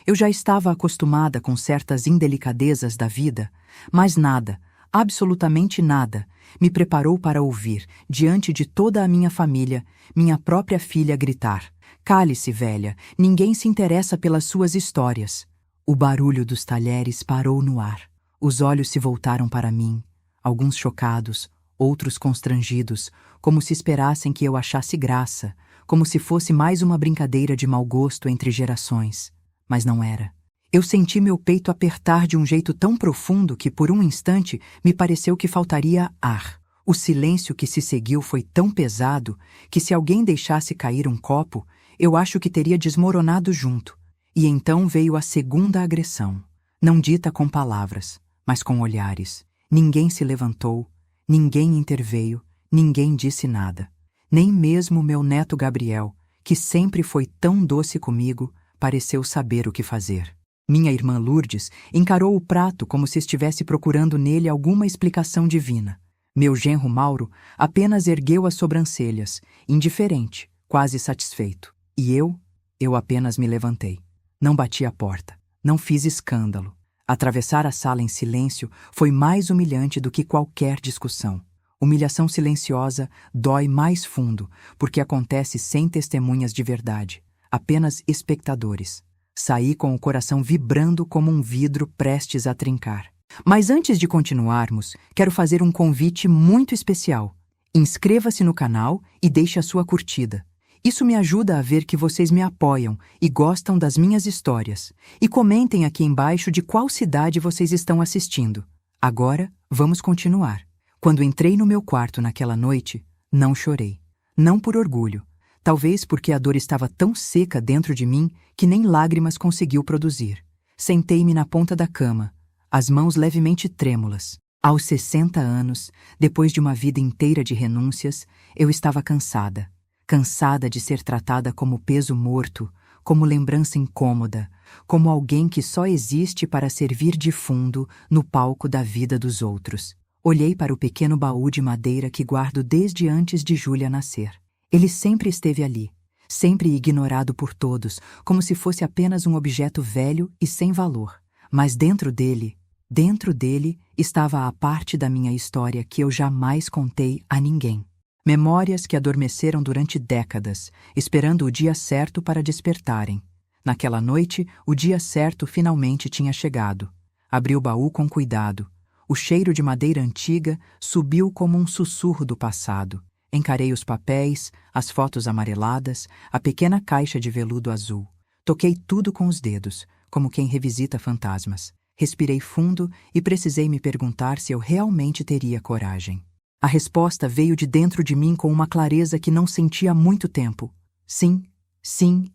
Eu já estava acostumada com certas indelicadezas da vida, mas nada, absolutamente nada, me preparou para ouvir, diante de toda a minha família, minha própria filha gritar: "Cale-se, velha, ninguém se interessa pelas suas histórias." O barulho dos talheres parou no ar. Os olhos se voltaram para mim, alguns chocados, outros constrangidos, como se esperassem que eu achasse graça, como se fosse mais uma brincadeira de mau gosto entre gerações. Mas não era. Eu senti meu peito apertar de um jeito tão profundo que, por um instante, me pareceu que faltaria ar. O silêncio que se seguiu foi tão pesado que, se alguém deixasse cair um copo, eu acho que teria desmoronado junto. E então veio a segunda agressão, não dita com palavras, mas com olhares. Ninguém se levantou, ninguém interveio, ninguém disse nada. Nem mesmo meu neto Gabriel, que sempre foi tão doce comigo, pareceu saber o que fazer. Minha irmã Lourdes encarou o prato como se estivesse procurando nele alguma explicação divina. Meu genro Mauro apenas ergueu as sobrancelhas, indiferente, quase satisfeito. E eu apenas me levantei. Não bati a porta, não fiz escândalo. Atravessar a sala em silêncio foi mais humilhante do que qualquer discussão. Humilhação silenciosa dói mais fundo, porque acontece sem testemunhas de verdade, apenas espectadores. Saí com o coração vibrando como um vidro prestes a trincar. Mas antes de continuarmos, quero fazer um convite muito especial. Inscreva-se no canal e deixe a sua curtida. Isso me ajuda a ver que vocês me apoiam e gostam das minhas histórias. E comentem aqui embaixo de qual cidade vocês estão assistindo. Agora, vamos continuar. Quando entrei no meu quarto naquela noite, não chorei. Não por orgulho. Talvez porque a dor estava tão seca dentro de mim que nem lágrimas conseguiu produzir. Sentei-me na ponta da cama, as mãos levemente trêmulas. Aos 60 anos, depois de uma vida inteira de renúncias, eu estava cansada. Cansada de ser tratada como peso morto, como lembrança incômoda, como alguém que só existe para servir de fundo no palco da vida dos outros. Olhei para o pequeno baú de madeira que guardo desde antes de Júlia nascer. Ele sempre esteve ali, sempre ignorado por todos, como se fosse apenas um objeto velho e sem valor. Mas dentro dele estava a parte da minha história que eu jamais contei a ninguém. Memórias que adormeceram durante décadas, esperando o dia certo para despertarem. Naquela noite, o dia certo finalmente tinha chegado. Abri o baú com cuidado. O cheiro de madeira antiga subiu como um sussurro do passado. Encarei os papéis, as fotos amareladas, a pequena caixa de veludo azul. Toquei tudo com os dedos, como quem revisita fantasmas. Respirei fundo e precisei me perguntar se eu realmente teria coragem. A resposta veio de dentro de mim com uma clareza que não sentia há muito tempo. Sim,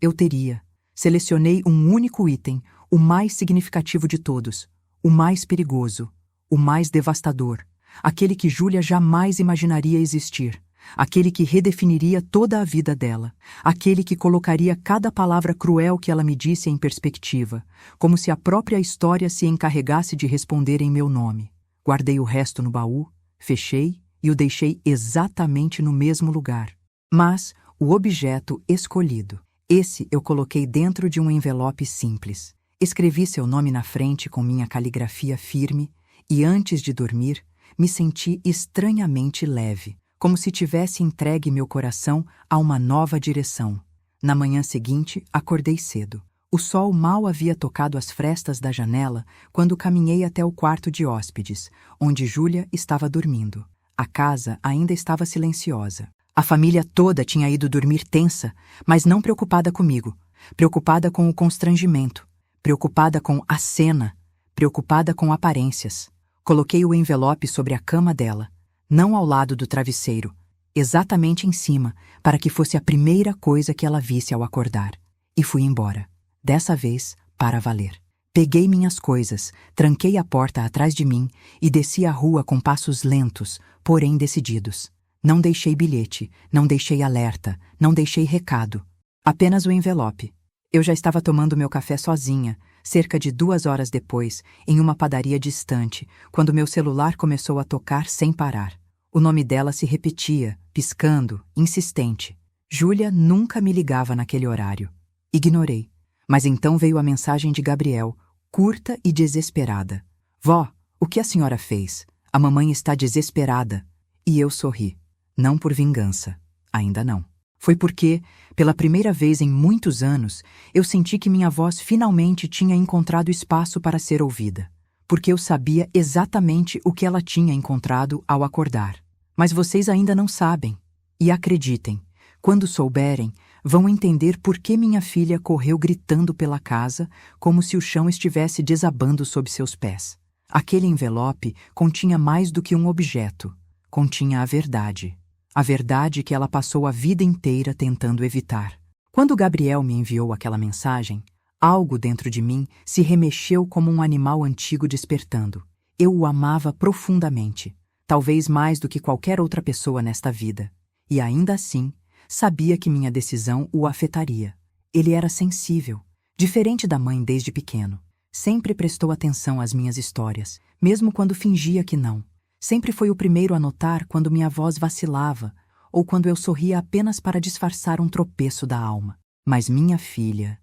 eu teria. Selecionei um único item, o mais significativo de todos, o mais perigoso, o mais devastador, aquele que Júlia jamais imaginaria existir, aquele que redefiniria toda a vida dela, aquele que colocaria cada palavra cruel que ela me disse em perspectiva, como se a própria história se encarregasse de responder em meu nome. Guardei o resto no baú, fechei e o deixei exatamente no mesmo lugar. Mas o objeto escolhido, esse eu coloquei dentro de um envelope simples. Escrevi seu nome na frente com minha caligrafia firme e, antes de dormir, me senti estranhamente leve, como se tivesse entregue meu coração a uma nova direção. Na manhã seguinte, acordei cedo. O sol mal havia tocado as frestas da janela quando caminhei até o quarto de hóspedes, onde Júlia estava dormindo. A casa ainda estava silenciosa. A família toda tinha ido dormir tensa, mas não preocupada comigo. Preocupada com o constrangimento. Preocupada com a cena. Preocupada com aparências. Coloquei o envelope sobre a cama dela, não ao lado do travesseiro, exatamente em cima, para que fosse a primeira coisa que ela visse ao acordar. E fui embora. Dessa vez, para valer. Peguei minhas coisas, tranquei a porta atrás de mim e desci a rua com passos lentos, porém decididos. Não deixei bilhete, não deixei alerta, não deixei recado. Apenas o envelope. Eu já estava tomando meu café sozinha, cerca de 2 horas depois, em uma padaria distante, quando meu celular começou a tocar sem parar. O nome dela se repetia, piscando, insistente. Júlia nunca me ligava naquele horário. Ignorei. Mas então veio a mensagem de Gabriel, curta e desesperada. Vó, o que a senhora fez? A mamãe está desesperada. E eu sorri. Não por vingança. Ainda não. Foi porque, pela primeira vez em muitos anos, eu senti que minha voz finalmente tinha encontrado espaço para ser ouvida. Porque eu sabia exatamente o que ela tinha encontrado ao acordar. Mas vocês ainda não sabem. E acreditem, quando souberem, vão entender por que minha filha correu gritando pela casa como se o chão estivesse desabando sob seus pés. Aquele envelope continha mais do que um objeto. Continha a verdade. A verdade que ela passou a vida inteira tentando evitar. Quando Gabriel me enviou aquela mensagem, algo dentro de mim se remexeu como um animal antigo despertando. Eu o amava profundamente, talvez mais do que qualquer outra pessoa nesta vida. E ainda assim, sabia que minha decisão o afetaria. Ele era sensível, diferente da mãe desde pequeno. Sempre prestou atenção às minhas histórias, mesmo quando fingia que não. Sempre foi o primeiro a notar quando minha voz vacilava ou quando eu sorria apenas para disfarçar um tropeço da alma. Mas minha filha...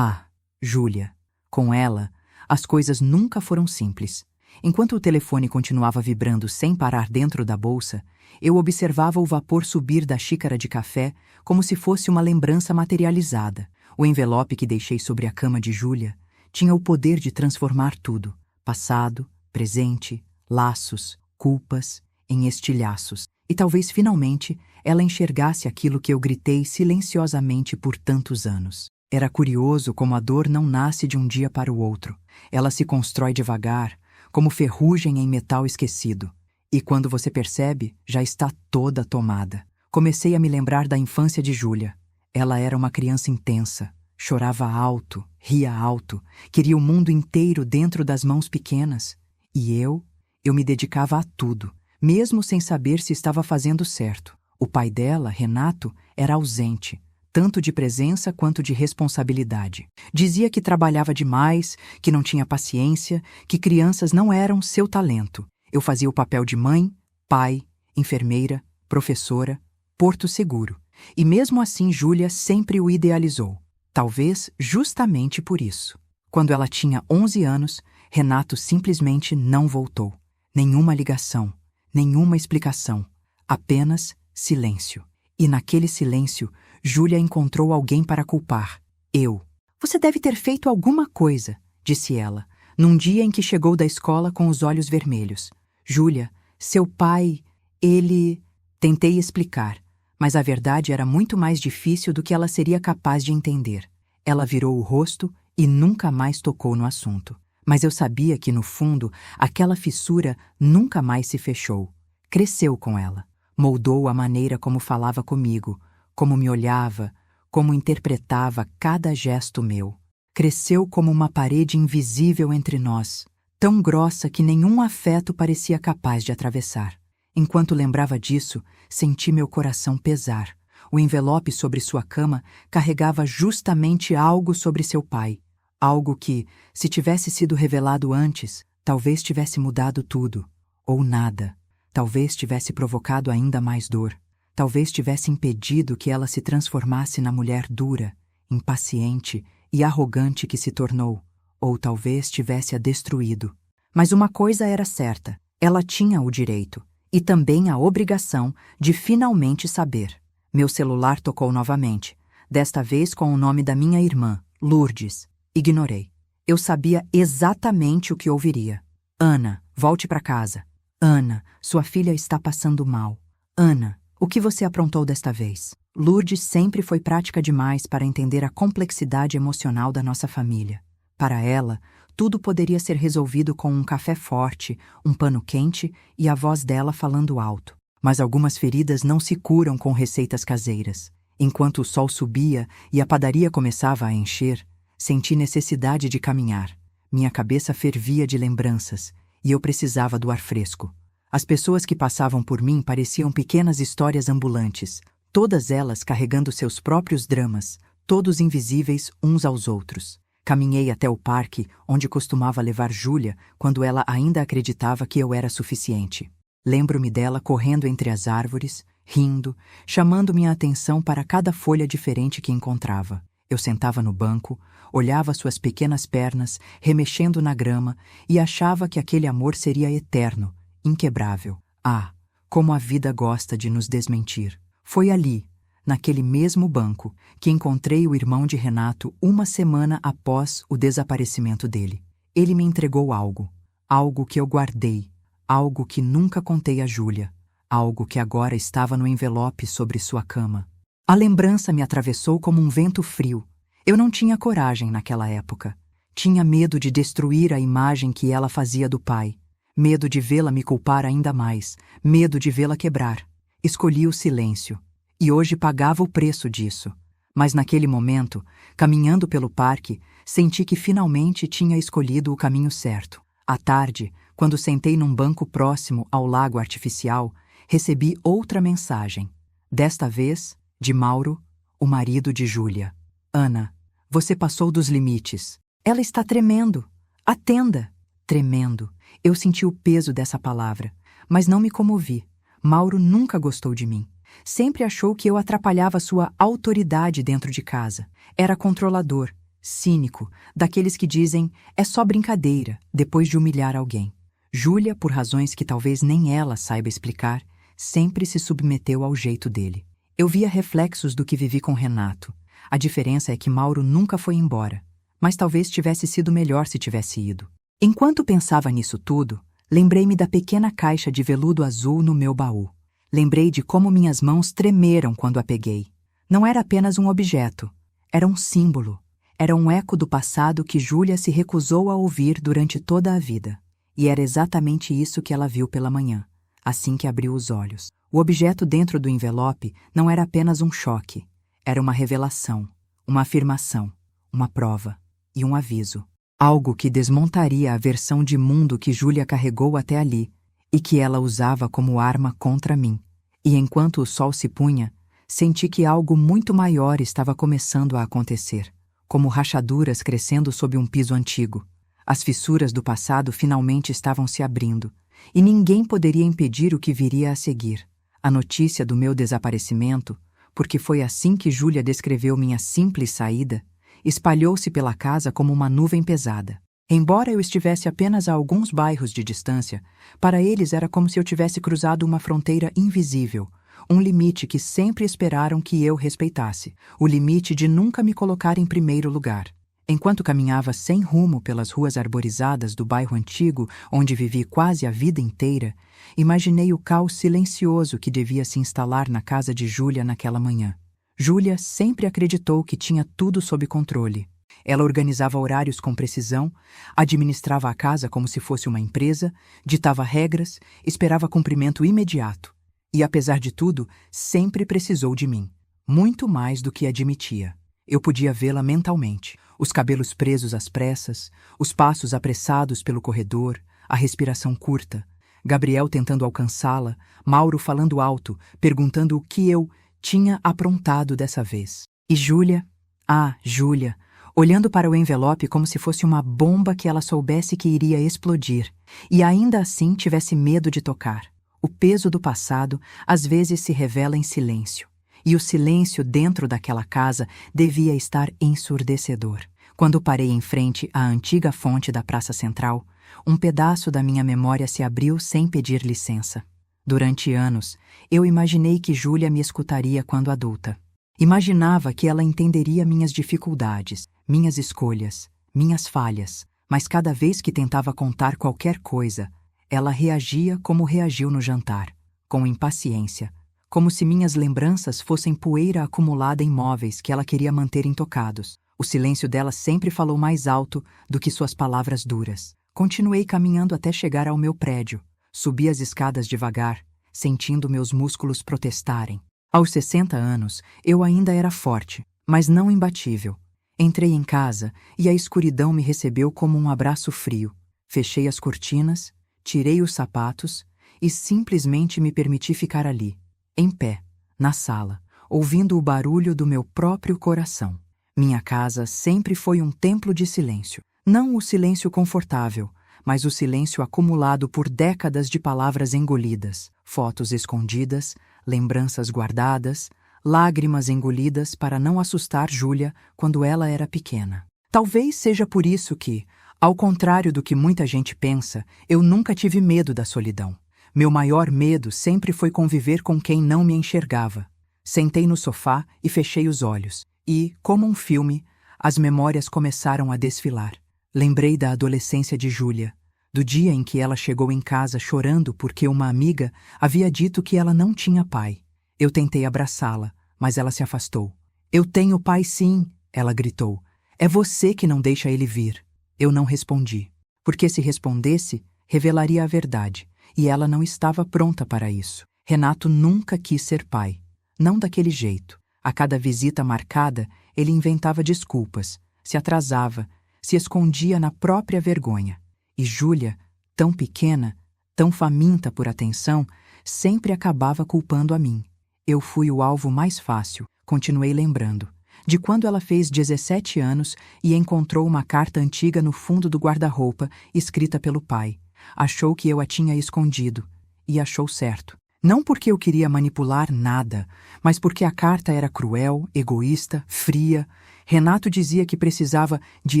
Júlia. Com ela, as coisas nunca foram simples. Enquanto o telefone continuava vibrando sem parar dentro da bolsa, eu observava o vapor subir da xícara de café como se fosse uma lembrança materializada. O envelope que deixei sobre a cama de Júlia tinha o poder de transformar tudo, passado, presente, laços, culpas, em estilhaços. E talvez finalmente ela enxergasse aquilo que eu gritei silenciosamente por tantos anos. Era curioso como a dor não nasce de um dia para o outro. Ela se constrói devagar, como ferrugem em metal esquecido. E quando você percebe, já está toda tomada. Comecei a me lembrar da infância de Júlia. Ela era uma criança intensa, chorava alto, ria alto, queria o mundo inteiro dentro das mãos pequenas. E eu me dedicava a tudo, mesmo sem saber se estava fazendo certo. O pai dela, Renato, era ausente, tanto de presença quanto de responsabilidade. Dizia que trabalhava demais, que não tinha paciência, que crianças não eram seu talento. Eu fazia o papel de mãe, pai, enfermeira, professora, porto seguro. E mesmo assim Júlia sempre o idealizou. Talvez justamente por isso. Quando ela tinha 11 anos, Renato simplesmente não voltou. Nenhuma ligação, nenhuma explicação, apenas silêncio. E naquele silêncio, Júlia encontrou alguém para culpar. Eu. Você deve ter feito alguma coisa, disse ela, num dia em que chegou da escola com os olhos vermelhos. Júlia, seu pai, ele... Tentei explicar, mas a verdade era muito mais difícil do que ela seria capaz de entender. Ela virou o rosto e nunca mais tocou no assunto. Mas eu sabia que, no fundo, aquela fissura nunca mais se fechou. Cresceu com ela. Moldou a maneira como falava comigo, como me olhava, como interpretava cada gesto meu. Cresceu como uma parede invisível entre nós, tão grossa que nenhum afeto parecia capaz de atravessar. Enquanto lembrava disso, senti meu coração pesar. O envelope sobre sua cama carregava justamente algo sobre seu pai. Algo que, se tivesse sido revelado antes, talvez tivesse mudado tudo. Ou nada. Talvez tivesse provocado ainda mais dor. Talvez tivesse impedido que ela se transformasse na mulher dura, impaciente e arrogante que se tornou. Ou talvez tivesse a destruído. Mas uma coisa era certa. Ela tinha o direito, e também a obrigação, de finalmente saber. Meu celular tocou novamente, desta vez com o nome da minha irmã, Lourdes. Ignorei. Eu sabia exatamente o que ouviria. Ana, volte para casa. Ana, sua filha está passando mal. Ana, o que você aprontou desta vez? Lourdes sempre foi prática demais para entender a complexidade emocional da nossa família. Para ela, tudo poderia ser resolvido com um café forte, um pano quente e a voz dela falando alto. Mas algumas feridas não se curam com receitas caseiras. Enquanto o sol subia e a padaria começava a encher, senti necessidade de caminhar. Minha cabeça fervia de lembranças e eu precisava do ar fresco. As pessoas que passavam por mim pareciam pequenas histórias ambulantes, todas elas carregando seus próprios dramas, todos invisíveis uns aos outros. Caminhei até o parque, onde costumava levar Júlia quando ela ainda acreditava que eu era suficiente. Lembro-me dela correndo entre as árvores, rindo, chamando minha atenção para cada folha diferente que encontrava. Eu sentava no banco, olhava suas pequenas pernas remexendo na grama e achava que aquele amor seria eterno, inquebrável. Ah, como a vida gosta de nos desmentir. Foi ali, naquele mesmo banco, que encontrei o irmão de Renato uma semana após o desaparecimento dele. Ele me entregou algo, algo que eu guardei, algo que nunca contei a Júlia, algo que agora estava no envelope sobre sua cama. A lembrança me atravessou como um vento frio. Eu não tinha coragem naquela época. Tinha medo de destruir a imagem que ela fazia do pai. Medo de vê-la me culpar ainda mais. Medo de vê-la quebrar. Escolhi o silêncio. E hoje pagava o preço disso. Mas naquele momento, caminhando pelo parque, senti que finalmente tinha escolhido o caminho certo. À tarde, quando sentei num banco próximo ao lago artificial, recebi outra mensagem. Desta vez, de Mauro, o marido de Júlia. Ana, você passou dos limites. Ela está tremendo. Atenda. Tremendo. Eu senti o peso dessa palavra, mas não me comovi. Mauro nunca gostou de mim. Sempre achou que eu atrapalhava sua autoridade dentro de casa. Era controlador, cínico, daqueles que dizem é só brincadeira, depois de humilhar alguém. Júlia, por razões que talvez nem ela saiba explicar, sempre se submeteu ao jeito dele. Eu via reflexos do que vivi com Renato. A diferença é que Mauro nunca foi embora, mas talvez tivesse sido melhor se tivesse ido. Enquanto pensava nisso tudo, lembrei-me da pequena caixa de veludo azul no meu baú. Lembrei de como minhas mãos tremeram quando a peguei. Não era apenas um objeto, era um símbolo. Era um eco do passado que Júlia se recusou a ouvir durante toda a vida. E era exatamente isso que ela viu pela manhã, assim que abriu os olhos. O objeto dentro do envelope não era apenas um choque. Era uma revelação, uma afirmação, uma prova e um aviso. Algo que desmontaria a versão de mundo que Júlia carregou até ali e que ela usava como arma contra mim. E enquanto o sol se punha, senti que algo muito maior estava começando a acontecer, como rachaduras crescendo sob um piso antigo. As fissuras do passado finalmente estavam se abrindo, e ninguém poderia impedir o que viria a seguir. A notícia do meu desaparecimento, porque foi assim que Júlia descreveu minha simples saída, espalhou-se pela casa como uma nuvem pesada. Embora eu estivesse apenas a alguns bairros de distância, para eles era como se eu tivesse cruzado uma fronteira invisível, um limite que sempre esperaram que eu respeitasse, o limite de nunca me colocar em primeiro lugar. Enquanto caminhava sem rumo pelas ruas arborizadas do bairro antigo, onde vivi quase a vida inteira, imaginei o caos silencioso que devia se instalar na casa de Júlia naquela manhã. Júlia sempre acreditou que tinha tudo sob controle. Ela organizava horários com precisão, administrava a casa como se fosse uma empresa, ditava regras, esperava cumprimento imediato. E, apesar de tudo, sempre precisou de mim, muito mais do que admitia. Eu podia vê-la mentalmente, os cabelos presos às pressas, os passos apressados pelo corredor, a respiração curta, Gabriel tentando alcançá-la, Mauro falando alto, perguntando o que eu tinha aprontado dessa vez. E Júlia? Ah, Júlia, olhando para o envelope como se fosse uma bomba que ela soubesse que iria explodir, e ainda assim tivesse medo de tocar. O peso do passado às vezes se revela em silêncio. E o silêncio dentro daquela casa devia estar ensurdecedor. Quando parei em frente à antiga fonte da Praça Central, um pedaço da minha memória se abriu sem pedir licença. Durante anos, eu imaginei que Júlia me escutaria quando adulta. Imaginava que ela entenderia minhas dificuldades, minhas escolhas, minhas falhas, mas cada vez que tentava contar qualquer coisa, ela reagia como reagiu no jantar, com impaciência, como se minhas lembranças fossem poeira acumulada em móveis que ela queria manter intocados. O silêncio dela sempre falou mais alto do que suas palavras duras. Continuei caminhando até chegar ao meu prédio. Subi as escadas devagar, sentindo meus músculos protestarem. Aos 60 anos, eu ainda era forte, mas não imbatível. Entrei em casa e a escuridão me recebeu como um abraço frio. Fechei as cortinas, tirei os sapatos e simplesmente me permiti ficar ali, em pé, na sala, ouvindo o barulho do meu próprio coração. Minha casa sempre foi um templo de silêncio. Não o silêncio confortável, mas o silêncio acumulado por décadas de palavras engolidas, fotos escondidas, lembranças guardadas, lágrimas engolidas para não assustar Júlia quando ela era pequena. Talvez seja por isso que, ao contrário do que muita gente pensa, eu nunca tive medo da solidão. Meu maior medo sempre foi conviver com quem não me enxergava. Sentei no sofá e fechei os olhos, e, como um filme, as memórias começaram a desfilar. Lembrei da adolescência de Júlia, do dia em que ela chegou em casa chorando porque uma amiga havia dito que ela não tinha pai. Eu tentei abraçá-la, mas ela se afastou. "Eu tenho pai sim", ela gritou. "É você que não deixa ele vir." Eu não respondi, porque se respondesse, revelaria a verdade, e ela não estava pronta para isso. Renato nunca quis ser pai. Não daquele jeito. A cada visita marcada, ele inventava desculpas, se atrasava, se escondia na própria vergonha. E Júlia, tão pequena, tão faminta por atenção, sempre acabava culpando a mim. Eu fui o alvo mais fácil, continuei lembrando, de quando ela fez 17 anos e encontrou uma carta antiga no fundo do guarda-roupa, escrita pelo pai. Achou que eu a tinha escondido, e achou certo. Não porque eu queria manipular nada, mas porque a carta era cruel, egoísta, fria. Renato dizia que precisava de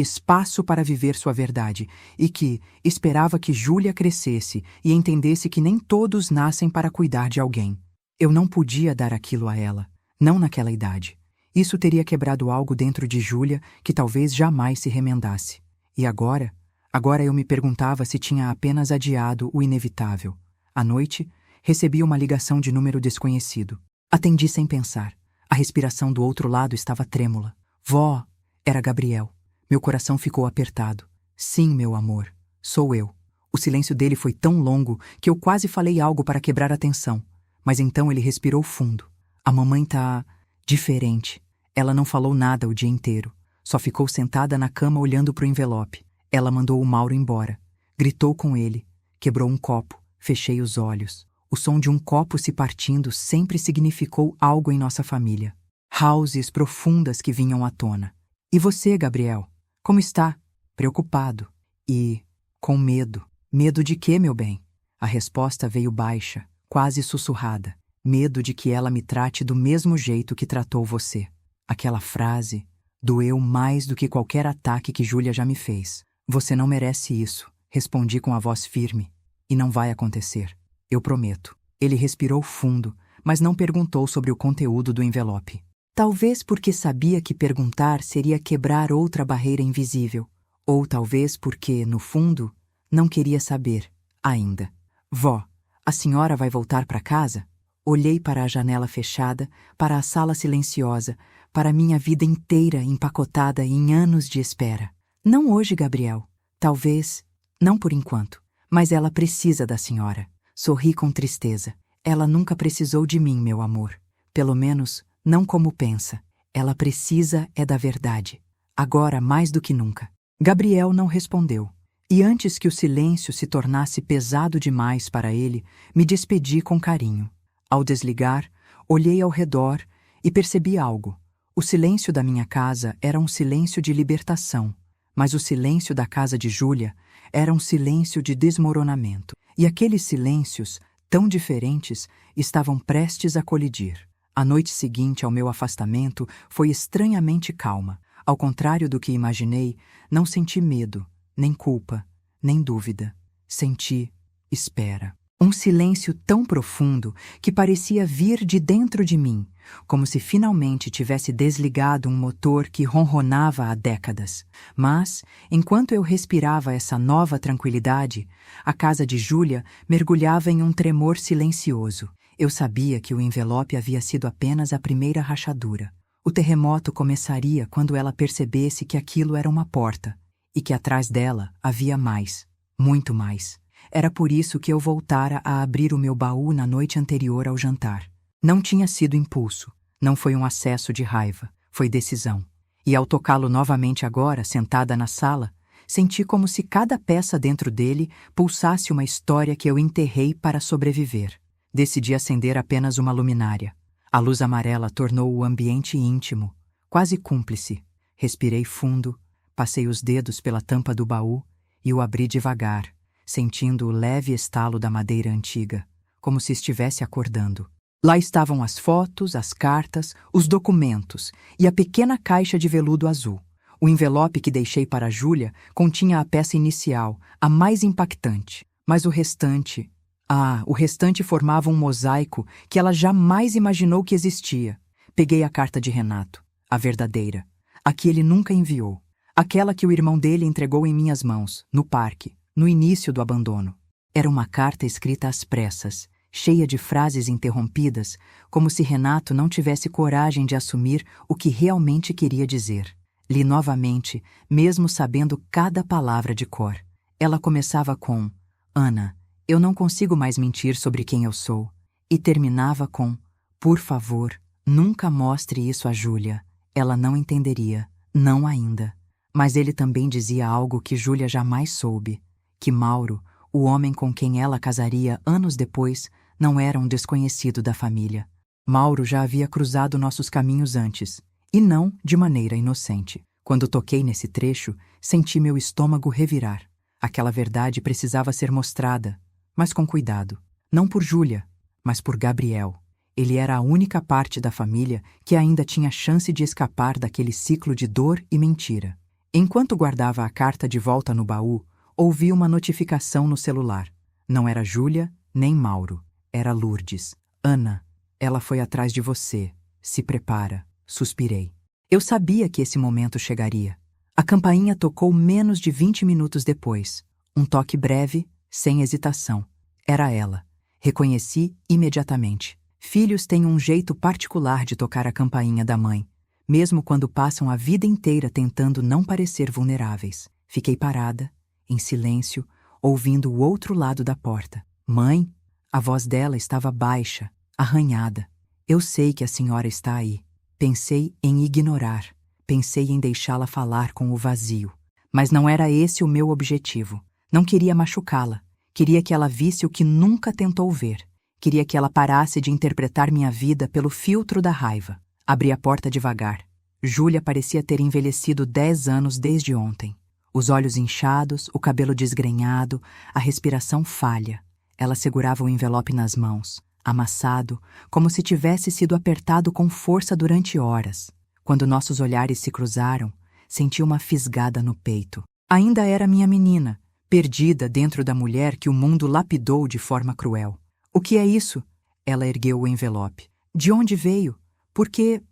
espaço para viver sua verdade e que esperava que Júlia crescesse e entendesse que nem todos nascem para cuidar de alguém. Eu não podia dar aquilo a ela, não naquela idade. Isso teria quebrado algo dentro de Júlia que talvez jamais se remendasse. E agora? Agora eu me perguntava se tinha apenas adiado o inevitável. À noite, recebi uma ligação de número desconhecido. Atendi sem pensar. A respiração do outro lado estava trêmula. "Vó", era Gabriel. Meu coração ficou apertado. "Sim, meu amor, sou eu." O silêncio dele foi tão longo que eu quase falei algo para quebrar a tensão. Mas então ele respirou fundo. "A mamãe tá diferente." Ela não falou nada o dia inteiro. Só ficou sentada na cama olhando para o envelope. Ela mandou o Mauro embora. Gritou com ele. Quebrou um copo. Fechei os olhos. O som de um copo se partindo sempre significou algo em nossa família. Rauzes profundas que vinham à tona. "E você, Gabriel? Como está?" Preocupado. E com medo. "Medo de quê, meu bem?" A resposta veio baixa, quase sussurrada. "Medo de que ela me trate do mesmo jeito que tratou você." Aquela frase doeu mais do que qualquer ataque que Júlia já me fez. "Você não merece isso", respondi com a voz firme. "E não vai acontecer. Eu prometo." Ele respirou fundo, mas não perguntou sobre o conteúdo do envelope. Talvez porque sabia que perguntar seria quebrar outra barreira invisível. Ou talvez porque, no fundo, não queria saber, ainda. "Vó, a senhora vai voltar para casa?" Olhei para a janela fechada, para a sala silenciosa, para minha vida inteira empacotada em anos de espera. "Não hoje, Gabriel. Talvez, não por enquanto. Mas ela precisa da senhora." Sorri com tristeza. "Ela nunca precisou de mim, meu amor. Pelo menos, não como pensa. Ela precisa é da verdade. Agora mais do que nunca." Gabriel não respondeu. E antes que o silêncio se tornasse pesado demais para ele, me despedi com carinho. Ao desligar, olhei ao redor e percebi algo. O silêncio da minha casa era um silêncio de libertação, mas o silêncio da casa de Júlia era um silêncio de desmoronamento. E aqueles silêncios, tão diferentes, estavam prestes a colidir. A noite seguinte ao meu afastamento foi estranhamente calma. Ao contrário do que imaginei, não senti medo, nem culpa, nem dúvida. Senti espera. Um silêncio tão profundo que parecia vir de dentro de mim, como se finalmente tivesse desligado um motor que ronronava há décadas. Mas, enquanto eu respirava essa nova tranquilidade, a casa de Júlia mergulhava em um tremor silencioso. Eu sabia que o envelope havia sido apenas a primeira rachadura. O terremoto começaria quando ela percebesse que aquilo era uma porta, e que atrás dela havia mais, muito mais. Era por isso que eu voltara a abrir o meu baú na noite anterior ao jantar. Não tinha sido impulso, não foi um acesso de raiva, foi decisão. E ao tocá-lo novamente agora, sentada na sala, senti como se cada peça dentro dele pulsasse uma história que eu enterrei para sobreviver. Decidi acender apenas uma luminária. A luz amarela tornou o ambiente íntimo, quase cúmplice. Respirei fundo, passei os dedos pela tampa do baú e o abri devagar, sentindo o leve estalo da madeira antiga, como se estivesse acordando. Lá estavam as fotos, as cartas, os documentos e a pequena caixa de veludo azul. O envelope que deixei para Júlia continha a peça inicial, a mais impactante. Mas o restante... o restante formava um mosaico que ela jamais imaginou que existia. Peguei a carta de Renato, a verdadeira, a que ele nunca enviou. Aquela que o irmão dele entregou em minhas mãos, no parque, no início do abandono. Era uma carta escrita às pressas, cheia de frases interrompidas, como se Renato não tivesse coragem de assumir o que realmente queria dizer. Li novamente, mesmo sabendo cada palavra de cor. Ela começava com: Ana, eu não consigo mais mentir sobre quem eu sou. E terminava com: por favor, nunca mostre isso a Júlia. Ela não entenderia, não ainda. Mas ele também dizia algo que Júlia jamais soube: que Mauro, o homem com quem ela casaria anos depois, não era um desconhecido da família. Mauro já havia cruzado nossos caminhos antes, e não de maneira inocente. Quando toquei nesse trecho, senti meu estômago revirar. Aquela verdade precisava ser mostrada, mas com cuidado. Não por Júlia, mas por Gabriel. Ele era a única parte da família que ainda tinha chance de escapar daquele ciclo de dor e mentira. Enquanto guardava a carta de volta no baú, ouvi uma notificação no celular. Não era Júlia, nem Mauro. Era Lourdes. Ana, ela foi atrás de você. Se prepara. Suspirei. Eu sabia que esse momento chegaria. A campainha tocou menos de 20 minutos depois. Um toque breve, sem hesitação. Era ela. Reconheci imediatamente. Filhos têm um jeito particular de tocar a campainha da mãe, mesmo quando passam a vida inteira tentando não parecer vulneráveis. Fiquei parada, em silêncio, ouvindo o outro lado da porta. Mãe? A voz dela estava baixa, arranhada. Eu sei que a senhora está aí. Pensei em ignorar. Pensei em deixá-la falar com o vazio. Mas não era esse o meu objetivo. Não queria machucá-la. Queria que ela visse o que nunca tentou ver. Queria que ela parasse de interpretar minha vida pelo filtro da raiva. Abri a porta devagar. Júlia parecia ter envelhecido 10 anos desde ontem. Os olhos inchados, o cabelo desgrenhado, a respiração falha. Ela segurava o envelope nas mãos, amassado, como se tivesse sido apertado com força durante horas. Quando nossos olhares se cruzaram, senti uma fisgada no peito. Ainda era minha menina, perdida dentro da mulher que o mundo lapidou de forma cruel. O que é isso? Ela ergueu o envelope. De onde veio? Por que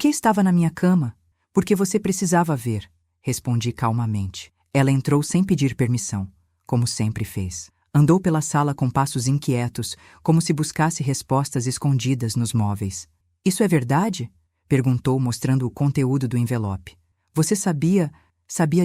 estava na minha cama? Porque você precisava ver, respondi calmamente. Ela entrou sem pedir permissão, como sempre fez. Andou pela sala com passos inquietos, como se buscasse respostas escondidas nos móveis. Isso é verdade? Perguntou, mostrando o conteúdo do envelope. Você sabia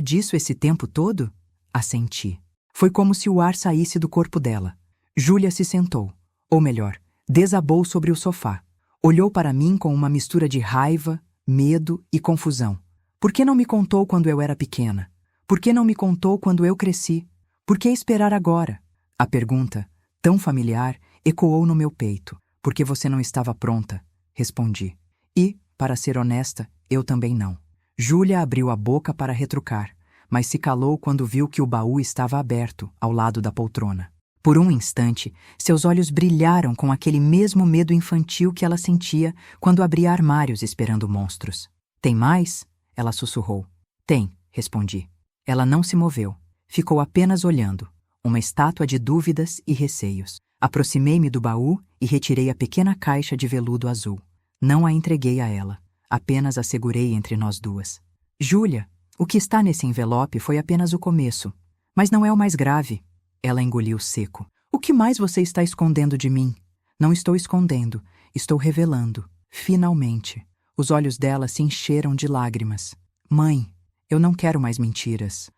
disso esse tempo todo? Assenti. Foi como se o ar saísse do corpo dela. Júlia se sentou, ou melhor, desabou sobre o sofá. Olhou para mim com uma mistura de raiva, medo e confusão. Por que não me contou quando eu era pequena? Por que não me contou quando eu cresci? Por que esperar agora? A pergunta, tão familiar, ecoou no meu peito. Porque você não estava pronta, respondi. E, para ser honesta, eu também não. Júlia abriu a boca para retrucar, mas se calou quando viu que o baú estava aberto, ao lado da poltrona. Por um instante, seus olhos brilharam com aquele mesmo medo infantil que ela sentia quando abria armários esperando monstros. Tem mais? Ela sussurrou. Tem, respondi. Ela não se moveu. Ficou apenas olhando. Uma estátua de dúvidas e receios. Aproximei-me do baú e retirei a pequena caixa de veludo azul. Não a entreguei a ela. Apenas a segurei entre nós duas. Júlia, o que está nesse envelope foi apenas o começo. Mas não é o mais grave. Ela engoliu seco. O que mais você está escondendo de mim? Não estou escondendo. Estou revelando. Finalmente. Os olhos dela se encheram de lágrimas. Mãe, eu não quero mais mentiras.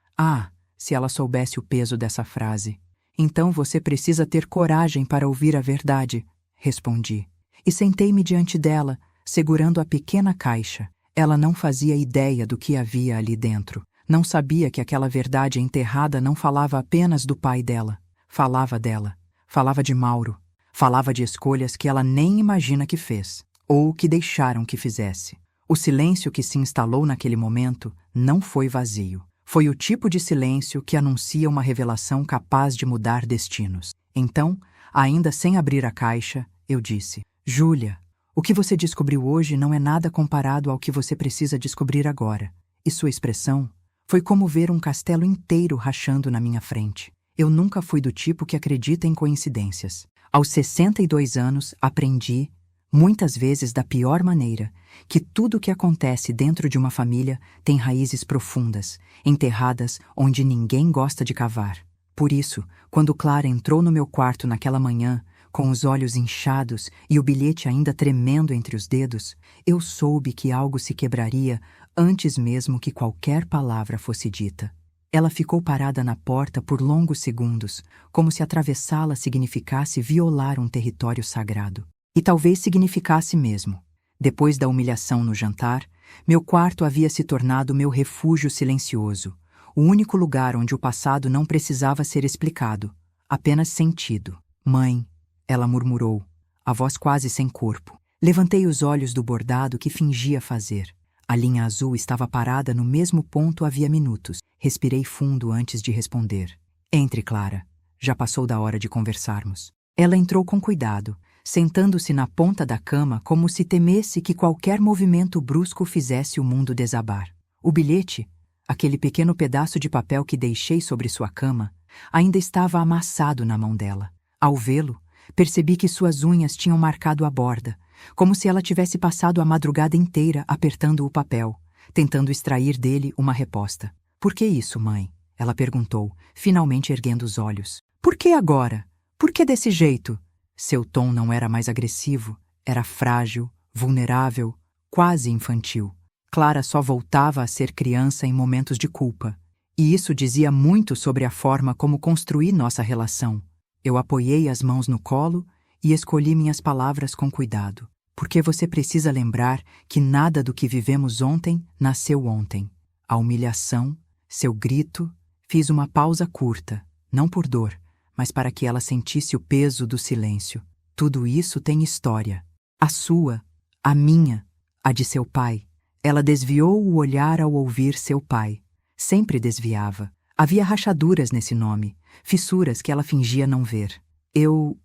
Se ela soubesse o peso dessa frase. Então você precisa ter coragem para ouvir a verdade, respondi. E sentei-me diante dela, segurando a pequena caixa. Ela não fazia ideia do que havia ali dentro. Não sabia que aquela verdade enterrada não falava apenas do pai dela. Falava dela. Falava de Mauro. Falava de escolhas que ela nem imagina que fez. Ou que deixaram que fizesse. O silêncio que se instalou naquele momento não foi vazio. Foi o tipo de silêncio que anuncia uma revelação capaz de mudar destinos. Então, ainda sem abrir a caixa, eu disse: Júlia, o que você descobriu hoje não é nada comparado ao que você precisa descobrir agora. E sua expressão foi como ver um castelo inteiro rachando na minha frente. Eu nunca fui do tipo que acredita em coincidências. Aos 62 anos, aprendi, muitas vezes da pior maneira, que tudo o que acontece dentro de uma família tem raízes profundas, enterradas onde ninguém gosta de cavar. Por isso, quando Clara entrou no meu quarto naquela manhã, com os olhos inchados e o bilhete ainda tremendo entre os dedos, eu soube que algo se quebraria antes mesmo que qualquer palavra fosse dita. Ela ficou parada na porta por longos segundos, como se atravessá-la significasse violar um território sagrado. E talvez significasse mesmo. Depois da humilhação no jantar, meu quarto havia se tornado meu refúgio silencioso, o único lugar onde o passado não precisava ser explicado, apenas sentido. Mãe, ela murmurou, a voz quase sem corpo. Levantei os olhos do bordado que fingia fazer. A linha azul estava parada no mesmo ponto havia minutos. Respirei fundo antes de responder. Entre, Clara. Já passou da hora de conversarmos. Ela entrou com cuidado, sentando-se na ponta da cama como se temesse que qualquer movimento brusco fizesse o mundo desabar. O bilhete, aquele pequeno pedaço de papel que deixei sobre sua cama, ainda estava amassado na mão dela. Ao vê-lo, percebi que suas unhas tinham marcado a borda, como se ela tivesse passado a madrugada inteira apertando o papel, tentando extrair dele uma resposta. Por que isso, mãe? Ela perguntou, finalmente erguendo os olhos. Por que agora? Por que desse jeito? Seu tom não era mais agressivo, era frágil, vulnerável, quase infantil. Clara só voltava a ser criança em momentos de culpa, e isso dizia muito sobre a forma como construí nossa relação. Eu apoiei as mãos no colo e escolhi minhas palavras com cuidado, porque você precisa lembrar que nada do que vivemos ontem nasceu ontem. A humilhação, seu grito, fiz uma pausa curta, não por dor, mas para que ela sentisse o peso do silêncio. Tudo isso tem história. A sua, a minha, a de seu pai. Ela desviou o olhar ao ouvir seu pai. Sempre desviava. Havia rachaduras nesse nome, fissuras que ela fingia não ver. Eu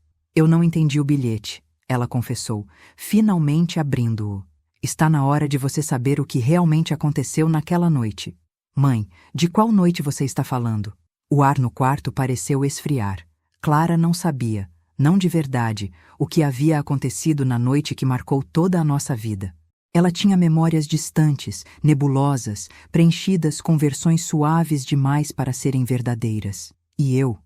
não entendi o bilhete, ela confessou, finalmente abrindo-o. Está na hora de você saber o que realmente aconteceu naquela noite. Mãe, de qual noite você está falando? O ar no quarto pareceu esfriar. Clara não sabia, não de verdade, o que havia acontecido na noite que marcou toda a nossa vida. Ela tinha memórias distantes, nebulosas, preenchidas com versões suaves demais para serem verdadeiras. E eu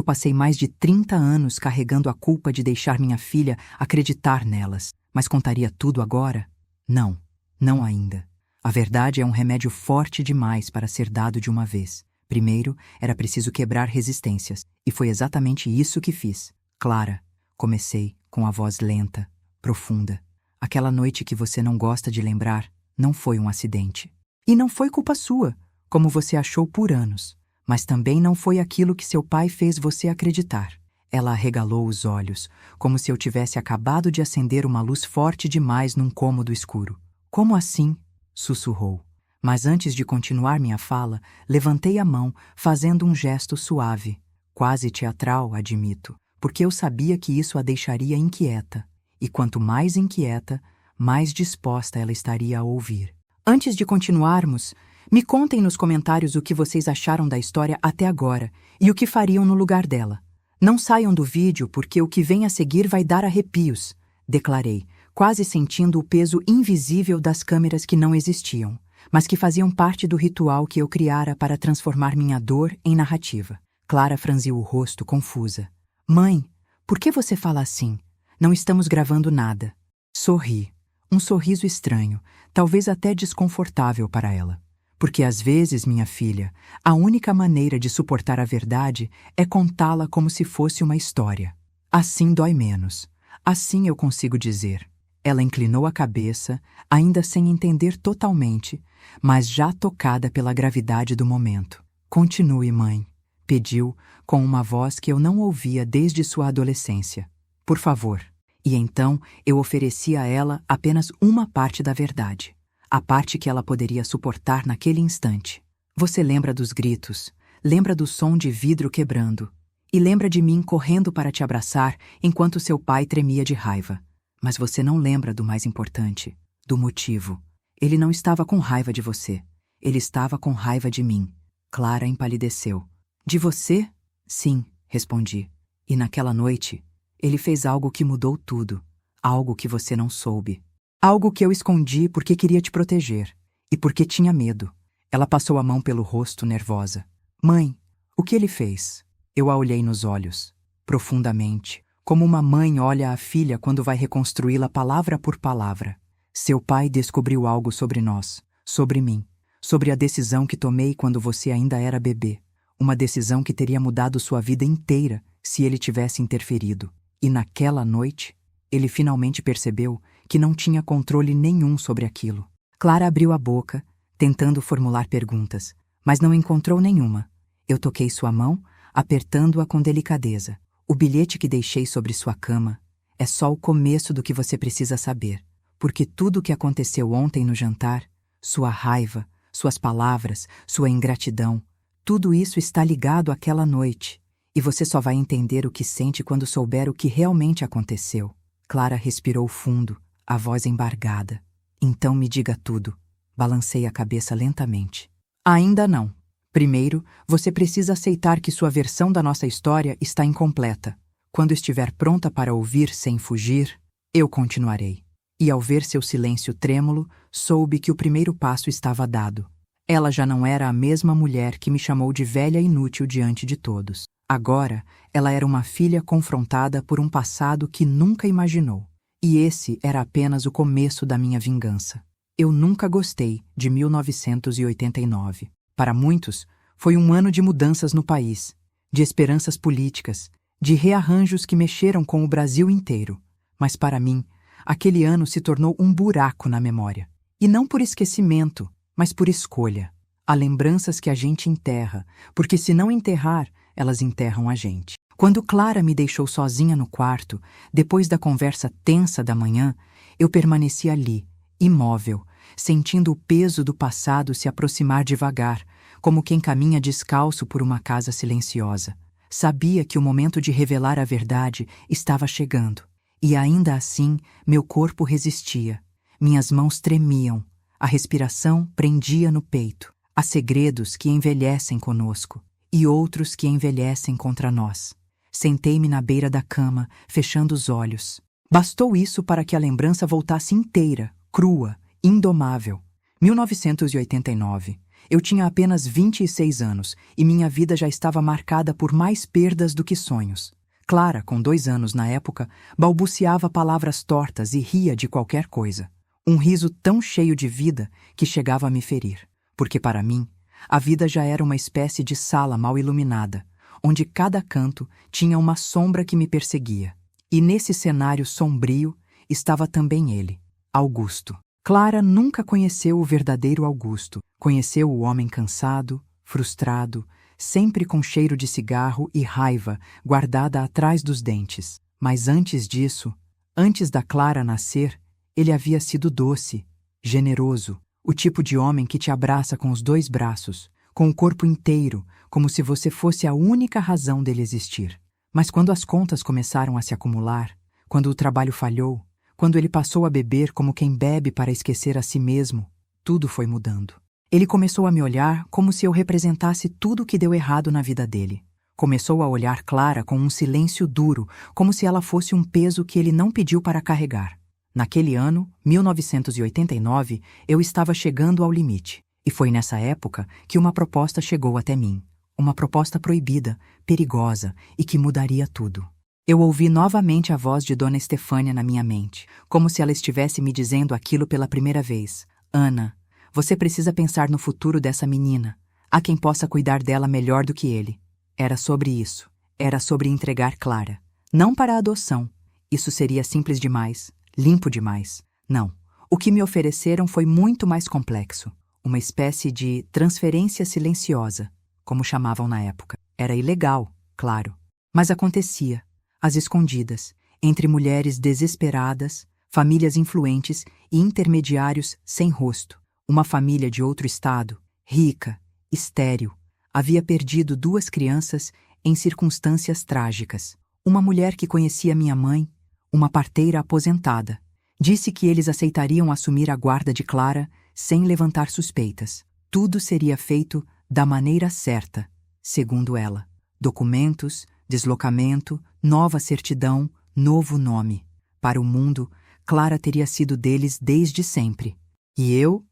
passei mais de 30 anos carregando a culpa de deixar minha filha acreditar nelas. Mas contaria tudo agora? Não, não ainda. A verdade é um remédio forte demais para ser dado de uma vez. Primeiro, era preciso quebrar resistências, e foi exatamente isso que fiz. Clara, comecei com a voz lenta, profunda. Aquela noite que você não gosta de lembrar não foi um acidente. E não foi culpa sua, como você achou por anos. Mas também não foi aquilo que seu pai fez você acreditar. Ela arregalou os olhos, como se eu tivesse acabado de acender uma luz forte demais num cômodo escuro. Como assim? Sussurrou. Mas antes de continuar minha fala, levantei a mão, fazendo um gesto suave, quase teatral, admito, porque eu sabia que isso a deixaria inquieta. E quanto mais inquieta, mais disposta ela estaria a ouvir. Antes de continuarmos, me contem nos comentários o que vocês acharam da história até agora e o que fariam no lugar dela. Não saiam do vídeo porque o que vem a seguir vai dar arrepios, declarei, quase sentindo o peso invisível das câmeras que não existiam, mas que faziam parte do ritual que eu criara para transformar minha dor em narrativa. Clara franziu o rosto, confusa. Mãe, por que você fala assim? Não estamos gravando nada. Sorri. Um sorriso estranho, talvez até desconfortável para ela. Porque às vezes, minha filha, a única maneira de suportar a verdade é contá-la como se fosse uma história. Assim dói menos. Assim eu consigo dizer. Ela inclinou a cabeça, ainda sem entender totalmente, mas já tocada pela gravidade do momento. Continue, mãe, pediu, com uma voz que eu não ouvia desde sua adolescência. Por favor. E então eu ofereci a ela apenas uma parte da verdade. A parte que ela poderia suportar naquele instante. Você lembra dos gritos, lembra do som de vidro quebrando, e lembra de mim correndo para te abraçar enquanto seu pai tremia de raiva. Mas você não lembra do mais importante, do motivo. Ele não estava com raiva de você. Ele estava com raiva de mim. Clara empalideceu. De você? Sim, respondi. E naquela noite, ele fez algo que mudou tudo. Algo que você não soube. Algo que eu escondi porque queria te proteger. E porque tinha medo. Ela passou a mão pelo rosto, nervosa. Mãe, o que ele fez? Eu a olhei nos olhos, profundamente, como uma mãe olha a filha quando vai reconstruí-la palavra por palavra. Seu pai descobriu algo sobre nós, sobre mim, sobre a decisão que tomei quando você ainda era bebê. Uma decisão que teria mudado sua vida inteira se ele tivesse interferido. E naquela noite, ele finalmente percebeu que não tinha controle nenhum sobre aquilo. Clara abriu a boca, tentando formular perguntas, mas não encontrou nenhuma. Eu toquei sua mão, apertando-a com delicadeza. O bilhete que deixei sobre sua cama é só o começo do que você precisa saber, porque tudo o que aconteceu ontem no jantar, sua raiva, suas palavras, sua ingratidão, tudo isso está ligado àquela noite, e você só vai entender o que sente quando souber o que realmente aconteceu. Clara respirou fundo, a voz embargada. Então me diga tudo. Balancei a cabeça lentamente. Ainda não. Primeiro, você precisa aceitar que sua versão da nossa história está incompleta. Quando estiver pronta para ouvir sem fugir, eu continuarei. E ao ver seu silêncio trêmulo, soube que o primeiro passo estava dado. Ela já não era a mesma mulher que me chamou de velha inútil diante de todos. Agora, ela era uma filha confrontada por um passado que nunca imaginou. E esse era apenas o começo da minha vingança. Eu nunca gostei de 1989. Para muitos, foi um ano de mudanças no país, de esperanças políticas, de rearranjos que mexeram com o Brasil inteiro. Mas para mim, aquele ano se tornou um buraco na memória. E não por esquecimento, mas por escolha. Há lembranças que a gente enterra, porque se não enterrar, elas enterram a gente. Quando Clara me deixou sozinha no quarto, depois da conversa tensa da manhã, eu permaneci ali, imóvel, sentindo o peso do passado se aproximar devagar, como quem caminha descalço por uma casa silenciosa. Sabia que o momento de revelar a verdade estava chegando, e ainda assim meu corpo resistia. Minhas mãos tremiam, a respiração prendia no peito. Há segredos que envelhecem conosco, e outros que envelhecem contra nós. Sentei-me na beira da cama, fechando os olhos. Bastou isso para que a lembrança voltasse inteira, crua, indomável. 1989. Eu tinha apenas 26 anos e minha vida já estava marcada por mais perdas do que sonhos. Clara, com 2 anos na época, balbuciava palavras tortas e ria de qualquer coisa. Um riso tão cheio de vida que chegava a me ferir. Porque para mim, a vida já era uma espécie de sala mal iluminada, onde cada canto tinha uma sombra que me perseguia. E nesse cenário sombrio estava também ele, Augusto. Clara nunca conheceu o verdadeiro Augusto. Conheceu o homem cansado, frustrado, sempre com cheiro de cigarro e raiva guardada atrás dos dentes. Mas antes disso, antes da Clara nascer, ele havia sido doce, generoso, o tipo de homem que te abraça com os 2 braços, com o corpo inteiro, como se você fosse a única razão dele existir. Mas quando as contas começaram a se acumular, quando o trabalho falhou, quando ele passou a beber como quem bebe para esquecer a si mesmo, tudo foi mudando. Ele começou a me olhar como se eu representasse tudo o que deu errado na vida dele. Começou a olhar Clara com um silêncio duro, como se ela fosse um peso que ele não pediu para carregar. Naquele ano, 1989, eu estava chegando ao limite. E foi nessa época que uma proposta chegou até mim. Uma proposta proibida, perigosa e que mudaria tudo. Eu ouvi novamente a voz de Dona Estefânia na minha mente, como se ela estivesse me dizendo aquilo pela primeira vez. Ana, você precisa pensar no futuro dessa menina. Há quem possa cuidar dela melhor do que ele. Era sobre isso. Era sobre entregar Clara. Não para a adoção. Isso seria simples demais. Limpo demais. Não. O que me ofereceram foi muito mais complexo. Uma espécie de transferência silenciosa, como chamavam na época. Era ilegal, claro. Mas acontecia, às escondidas, entre mulheres desesperadas, famílias influentes e intermediários sem rosto. Uma família de outro estado, rica, estéril, havia perdido 2 crianças em circunstâncias trágicas. Uma mulher que conhecia minha mãe, uma parteira aposentada. Disse que eles aceitariam assumir a guarda de Clara sem levantar suspeitas. Tudo seria feito da maneira certa, segundo ela. Documentos, deslocamento, nova certidão, novo nome. Para o mundo, Clara teria sido deles desde sempre. E eu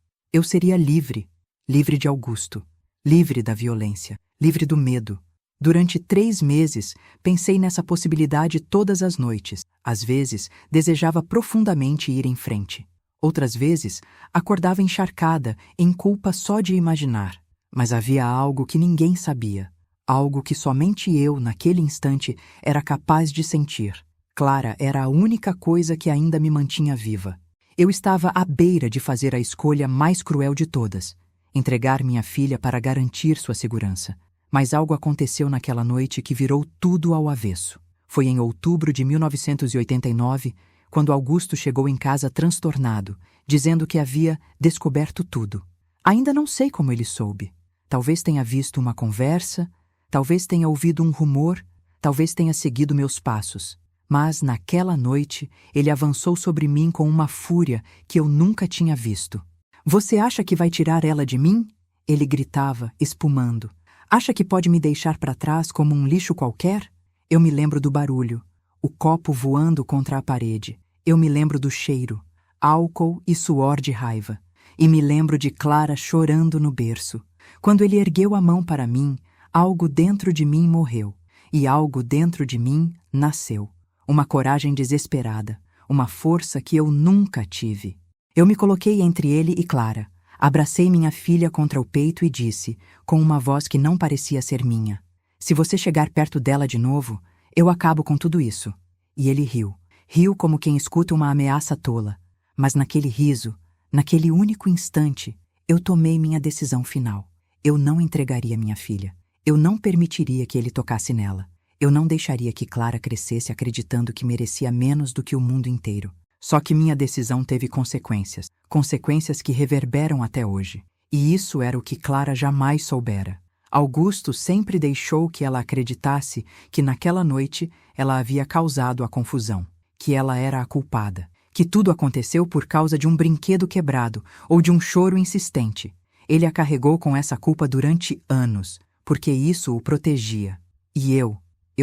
seria livre, livre de Augusto, livre da violência, livre do medo. Durante 3 meses, pensei nessa possibilidade todas as noites. Às vezes, desejava profundamente ir em frente. Outras vezes, acordava encharcada, em culpa só de imaginar. Mas havia algo que ninguém sabia. Algo que somente eu, naquele instante, era capaz de sentir. Clara era a única coisa que ainda me mantinha viva. Eu estava à beira de fazer a escolha mais cruel de todas: entregar minha filha para garantir sua segurança. Mas algo aconteceu naquela noite que virou tudo ao avesso. Foi em outubro de 1989, quando Augusto chegou em casa transtornado, dizendo que havia descoberto tudo. Ainda não sei como ele soube. Talvez tenha visto uma conversa, talvez tenha ouvido um rumor, talvez tenha seguido meus passos. Mas, naquela noite, ele avançou sobre mim com uma fúria que eu nunca tinha visto. "Você acha que vai tirar ela de mim?" Ele gritava, espumando. "Acha que pode me deixar para trás como um lixo qualquer?" Eu me lembro do barulho, o copo voando contra a parede. Eu me lembro do cheiro, álcool e suor de raiva. E me lembro de Clara chorando no berço. Quando ele ergueu a mão para mim, algo dentro de mim morreu. E algo dentro de mim nasceu. Uma coragem desesperada, uma força que eu nunca tive. Eu me coloquei entre ele e Clara. Abracei minha filha contra o peito e disse, com uma voz que não parecia ser minha: "Se você chegar perto dela de novo, eu acabo com tudo isso." E ele riu. Riu como quem escuta uma ameaça tola. Mas naquele riso, naquele único instante, eu tomei minha decisão final. Eu não entregaria minha filha. Eu não permitiria que ele tocasse nela. Eu não deixaria que Clara crescesse acreditando que merecia menos do que o mundo inteiro. Só que minha decisão teve consequências. Consequências que reverberam até hoje. E isso era o que Clara jamais soubera. Augusto sempre deixou que ela acreditasse que naquela noite ela havia causado a confusão, que ela era a culpada, que tudo aconteceu por causa de um brinquedo quebrado ou de um choro insistente. Ele a carregou com essa culpa durante anos, porque isso o protegia. E eu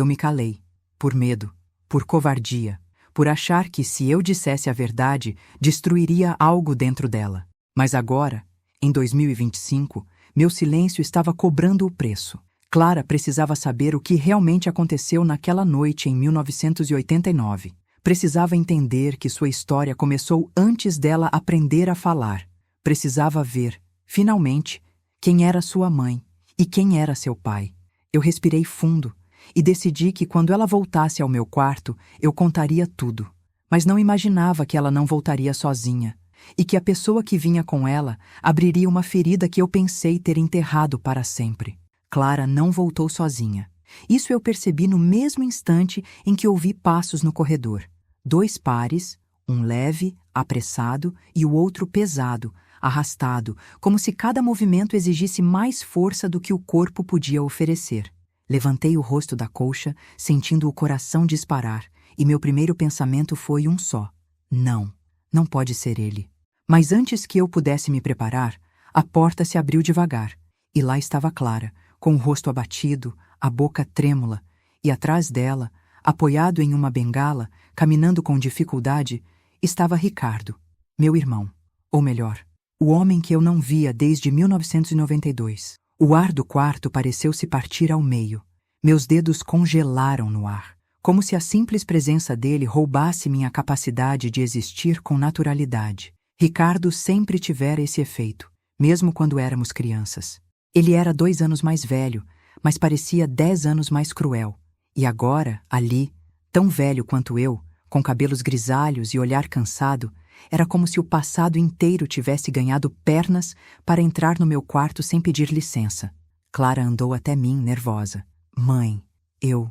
me calei, por medo, por covardia, por achar que se eu dissesse a verdade, destruiria algo dentro dela. Mas agora, em 2025, meu silêncio estava cobrando o preço. Clara precisava saber o que realmente aconteceu naquela noite em 1989. Precisava entender que sua história começou antes dela aprender a falar. Precisava ver, finalmente, quem era sua mãe e quem era seu pai. Eu respirei fundo e decidi que quando ela voltasse ao meu quarto, eu contaria tudo. Mas não imaginava que ela não voltaria sozinha e que a pessoa que vinha com ela abriria uma ferida que eu pensei ter enterrado para sempre. Clara não voltou sozinha. Isso eu percebi no mesmo instante em que ouvi passos no corredor. 2 pares, um leve, apressado e o outro pesado, arrastado, como se cada movimento exigisse mais força do que o corpo podia oferecer. Levantei o rosto da colcha, sentindo o coração disparar, e meu primeiro pensamento foi um só: não, não pode ser ele. Mas antes que eu pudesse me preparar, a porta se abriu devagar, e lá estava Clara, com o rosto abatido, a boca trêmula, e atrás dela, apoiado em uma bengala, caminhando com dificuldade, estava Ricardo, meu irmão, ou melhor, o homem que eu não via desde 1992. O ar do quarto pareceu se partir ao meio. Meus dedos congelaram no ar, como se a simples presença dele roubasse minha capacidade de existir com naturalidade. Ricardo sempre tivera esse efeito, mesmo quando éramos crianças. Ele era 2 anos mais velho, mas parecia 10 anos mais cruel. E agora, ali, tão velho quanto eu, com cabelos grisalhos e olhar cansado, era como se o passado inteiro tivesse ganhado pernas para entrar no meu quarto sem pedir licença. Clara andou até mim, nervosa. "Mãe, eu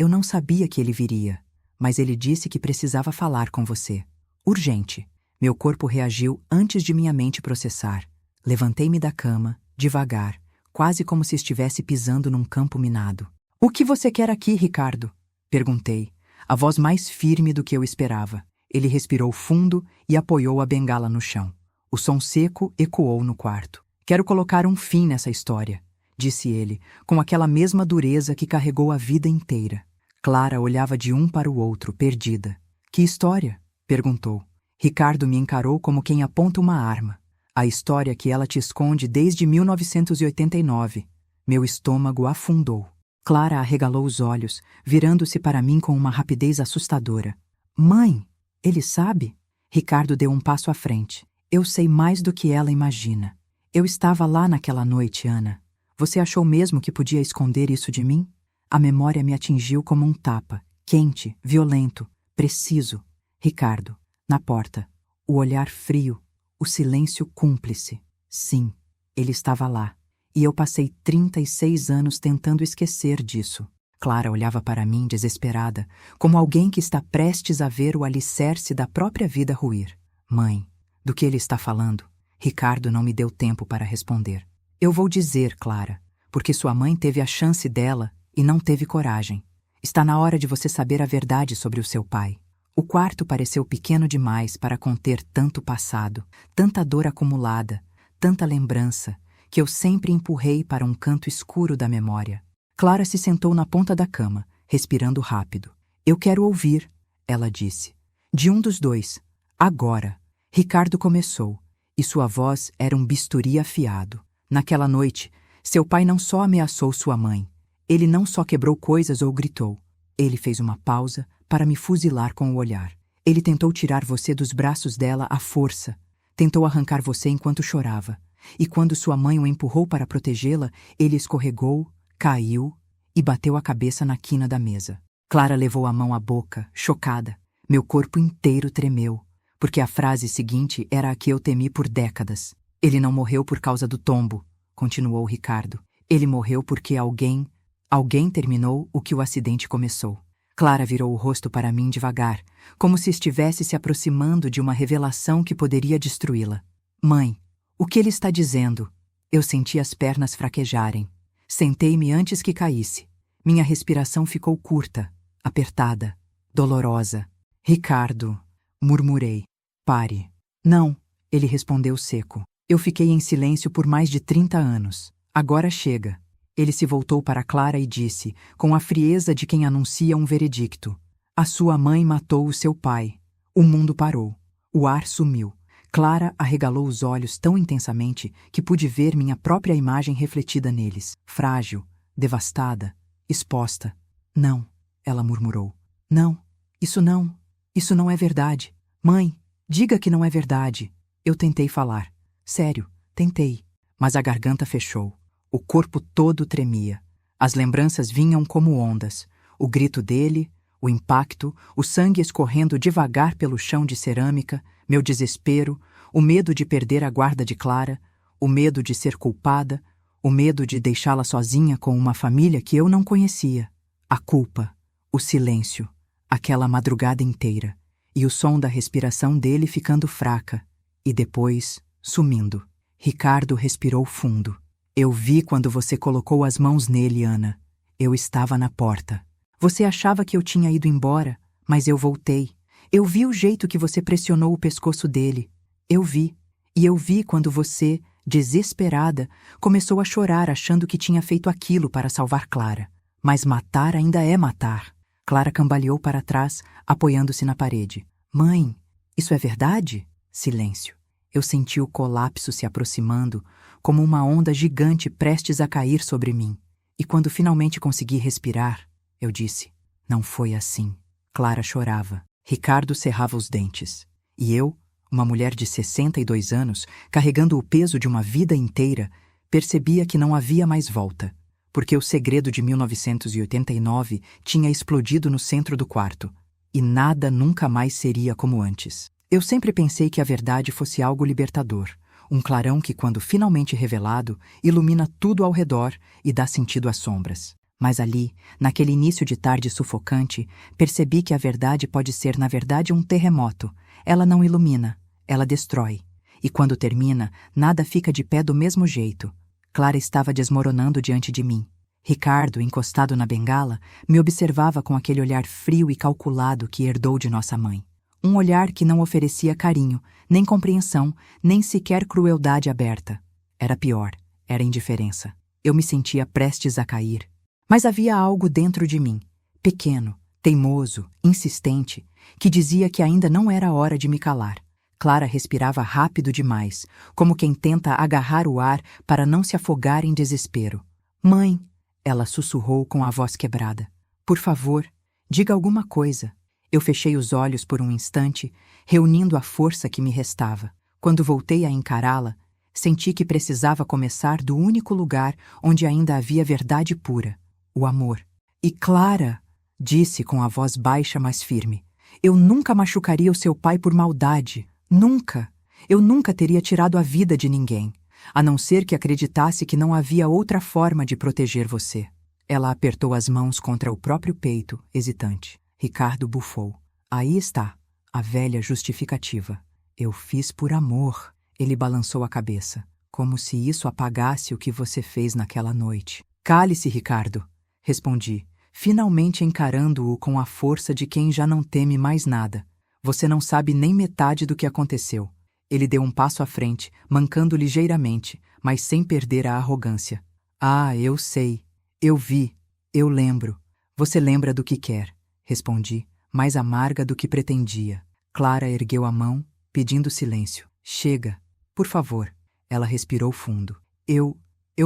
não sabia que ele viria, mas ele disse que precisava falar com você. Urgente." Meu corpo reagiu antes de minha mente processar. Levantei-me da cama, devagar, quase como se estivesse pisando num campo minado. "O que você quer aqui, Ricardo?" perguntei, a voz mais firme do que eu esperava. Ele respirou fundo e apoiou a bengala no chão. O som seco ecoou no quarto. Quero colocar um fim nessa história, disse ele, com aquela mesma dureza que carregou a vida inteira. Clara olhava de um para o outro, perdida. Que história? Perguntou. Ricardo me encarou como quem aponta uma arma. A história que ela te esconde desde 1989. Meu estômago afundou. Clara arregalou os olhos, virando-se para mim com uma rapidez assustadora. Mãe, ele sabe? Ricardo deu um passo à frente. Eu sei mais do que ela imagina. Eu estava lá naquela noite, Ana. Você achou mesmo que podia esconder isso de mim? A memória me atingiu como um tapa, quente, violento, preciso. Ricardo, na porta, o olhar frio, o silêncio cúmplice. Sim, ele estava lá. E eu passei 36 anos tentando esquecer disso. Clara olhava para mim desesperada, como alguém que está prestes a ver o alicerce da própria vida ruir. Mãe, do que ele está falando? Ricardo não me deu tempo para responder. Eu vou dizer, Clara, porque sua mãe teve a chance dela e não teve coragem. Está na hora de você saber a verdade sobre o seu pai. O quarto pareceu pequeno demais para conter tanto passado, tanta dor acumulada, tanta lembrança, que eu sempre empurrei para um canto escuro da memória. Clara se sentou na ponta da cama, respirando rápido. Eu quero ouvir, ela disse. De um dos dois. Agora. Ricardo começou, e sua voz era um bisturi afiado. Naquela noite, seu pai não só ameaçou sua mãe, ele não só quebrou coisas ou gritou. Ele fez uma pausa para me fuzilar com o olhar. Ele tentou tirar você dos braços dela à força. Tentou arrancar você enquanto chorava. E quando sua mãe o empurrou para protegê-la, ele escorregou, caiu e bateu a cabeça na quina da mesa. Clara levou a mão à boca, chocada. Meu corpo inteiro tremeu, porque a frase seguinte era a que eu temi por décadas. Ele não morreu por causa do tombo, continuou Ricardo. Ele morreu porque alguém terminou o que o acidente começou. Clara virou o rosto para mim devagar, como se estivesse se aproximando de uma revelação que poderia destruí-la. Mãe, o que ele está dizendo? Eu senti as pernas fraquejarem. Sentei-me antes que caísse. Minha respiração ficou curta, apertada, dolorosa. Ricardo, murmurei. Pare. Não, ele respondeu seco. Eu fiquei em silêncio por mais de 30 anos. Agora chega. Ele se voltou para Clara e disse, com a frieza de quem anuncia um veredicto. A sua mãe matou o seu pai. O mundo parou. O ar sumiu. Clara arregalou os olhos tão intensamente que pude ver minha própria imagem refletida neles. Frágil, devastada, exposta. Não, ela murmurou. Não, isso não é verdade. Mãe, diga que não é verdade. Eu tentei falar. Sério, tentei. Mas a garganta fechou. O corpo todo tremia. As lembranças vinham como ondas. O grito dele, o impacto, o sangue escorrendo devagar pelo chão de cerâmica, meu desespero, o medo de perder a guarda de Clara, o medo de ser culpada, o medo de deixá-la sozinha com uma família que eu não conhecia. A culpa, o silêncio, aquela madrugada inteira, e o som da respiração dele ficando fraca, e depois, sumindo. Ricardo respirou fundo. Eu vi quando você colocou as mãos nele, Ana. Eu estava na porta. Você achava que eu tinha ido embora, mas eu voltei. Eu vi o jeito que você pressionou o pescoço dele. Eu vi. E eu vi quando você, desesperada, começou a chorar achando que tinha feito aquilo para salvar Clara. Mas matar ainda é matar. Clara cambaleou para trás, apoiando-se na parede. Mãe, isso é verdade? Silêncio. Eu senti o colapso se aproximando, como uma onda gigante prestes a cair sobre mim. E quando finalmente consegui respirar, eu disse, não foi assim. Clara chorava. Ricardo cerrava os dentes. E eu, uma mulher de 62 anos, carregando o peso de uma vida inteira, percebia que não havia mais volta, porque o segredo de 1989 tinha explodido no centro do quarto, e nada nunca mais seria como antes. Eu sempre pensei que a verdade fosse algo libertador, um clarão que, quando finalmente revelado, ilumina tudo ao redor e dá sentido às sombras. Mas ali, naquele início de tarde sufocante, percebi que a verdade pode ser, na verdade, um terremoto. Ela não ilumina, ela destrói. E quando termina, nada fica de pé do mesmo jeito. Clara estava desmoronando diante de mim. Ricardo, encostado na bengala, me observava com aquele olhar frio e calculado que herdou de nossa mãe. Um olhar que não oferecia carinho, nem compreensão, nem sequer crueldade aberta. Era pior, era indiferença. Eu me sentia prestes a cair. Mas havia algo dentro de mim, pequeno, teimoso, insistente, que dizia que ainda não era hora de me calar. Clara respirava rápido demais, como quem tenta agarrar o ar para não se afogar em desespero. Mãe, ela sussurrou com a voz quebrada. Por favor, diga alguma coisa. Eu fechei os olhos por um instante, reunindo a força que me restava. Quando voltei a encará-la, senti que precisava começar do único lugar onde ainda havia verdade pura, o amor. E Clara, disse com a voz baixa mas firme, eu nunca machucaria o seu pai por maldade. Nunca. Eu nunca teria tirado a vida de ninguém, a não ser que acreditasse que não havia outra forma de proteger você. Ela apertou as mãos contra o próprio peito, hesitante. Ricardo bufou. Aí está, a velha justificativa. Eu fiz por amor. Ele balançou a cabeça, como se isso apagasse o que você fez naquela noite. Cale-se, Ricardo, respondi, finalmente encarando-o com a força de quem já não teme mais nada. Você não sabe nem metade do que aconteceu. Ele deu um passo à frente, mancando ligeiramente, mas sem perder a arrogância. Ah, eu sei. Eu vi. Eu lembro. Você lembra do que quer, respondi, mais amarga do que pretendia. Clara ergueu a mão, pedindo silêncio. Chega, por favor. Ela respirou fundo. Eu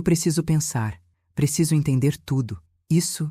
preciso pensar. Preciso entender tudo. Isso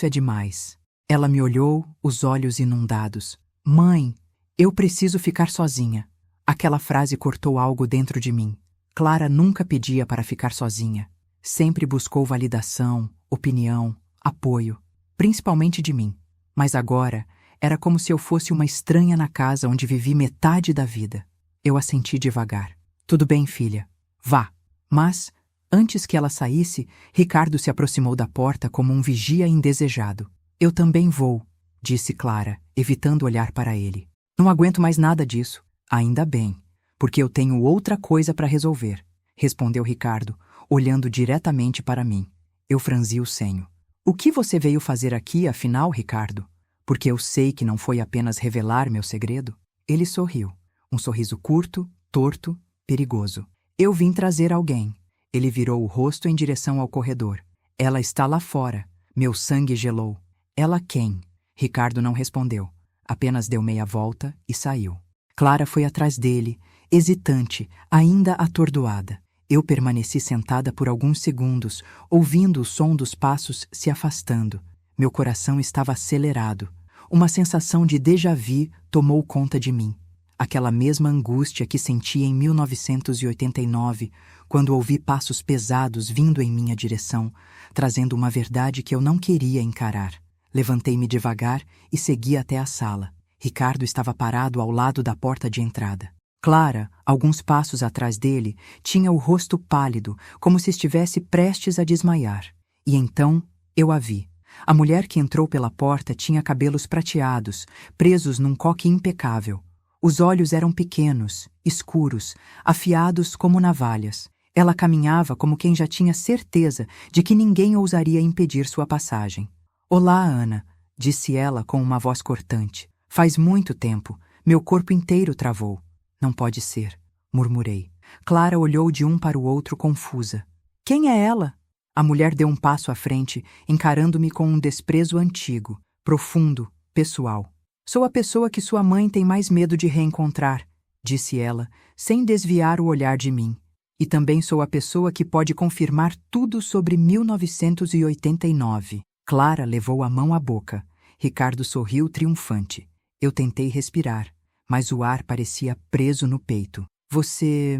é demais. Ela me olhou, os olhos inundados. Mãe, eu preciso ficar sozinha. Aquela frase cortou algo dentro de mim. Clara nunca pedia para ficar sozinha. Sempre buscou validação, opinião, apoio, principalmente de mim. Mas agora era como se eu fosse uma estranha na casa onde vivi metade da vida. Eu assenti devagar. Tudo bem, filha. Vá. Mas, antes que ela saísse, Ricardo se aproximou da porta como um vigia indesejado. Eu também vou, disse Clara, evitando olhar para ele. Não aguento mais nada disso. Ainda bem, porque eu tenho outra coisa para resolver, respondeu Ricardo, olhando diretamente para mim. Eu franzi o senho. O que você veio fazer aqui, afinal, Ricardo? Porque eu sei que não foi apenas revelar meu segredo. Ele sorriu. Um sorriso curto, torto, perigoso. Eu vim trazer alguém. Ele virou o rosto em direção ao corredor. Ela está lá fora. Meu sangue gelou. Ela quem? Ricardo não respondeu. Apenas deu meia volta e saiu. Clara foi atrás dele, hesitante, ainda atordoada. Eu permaneci sentada por alguns segundos, ouvindo o som dos passos se afastando. Meu coração estava acelerado. Uma sensação de déjà-vu tomou conta de mim. Aquela mesma angústia que senti em 1989, quando ouvi passos pesados vindo em minha direção, trazendo uma verdade que eu não queria encarar. Levantei-me devagar e segui até a sala. Ricardo estava parado ao lado da porta de entrada. Clara, alguns passos atrás dele, tinha o rosto pálido, como se estivesse prestes a desmaiar. E então eu a vi. A mulher que entrou pela porta tinha cabelos prateados, presos num coque impecável. Os olhos eram pequenos, escuros, afiados como navalhas. Ela caminhava como quem já tinha certeza de que ninguém ousaria impedir sua passagem. Olá, Ana, disse ela com uma voz cortante. Faz muito tempo. Meu corpo inteiro travou. Não pode ser, murmurei. Clara olhou de um para o outro confusa. Quem é ela? A mulher deu um passo à frente, encarando-me com um desprezo antigo, profundo, pessoal. Sou a pessoa que sua mãe tem mais medo de reencontrar, disse ela, sem desviar o olhar de mim. E também sou a pessoa que pode confirmar tudo sobre 1989. Clara levou a mão à boca. Ricardo sorriu triunfante. Eu tentei respirar, mas o ar parecia preso no peito. Você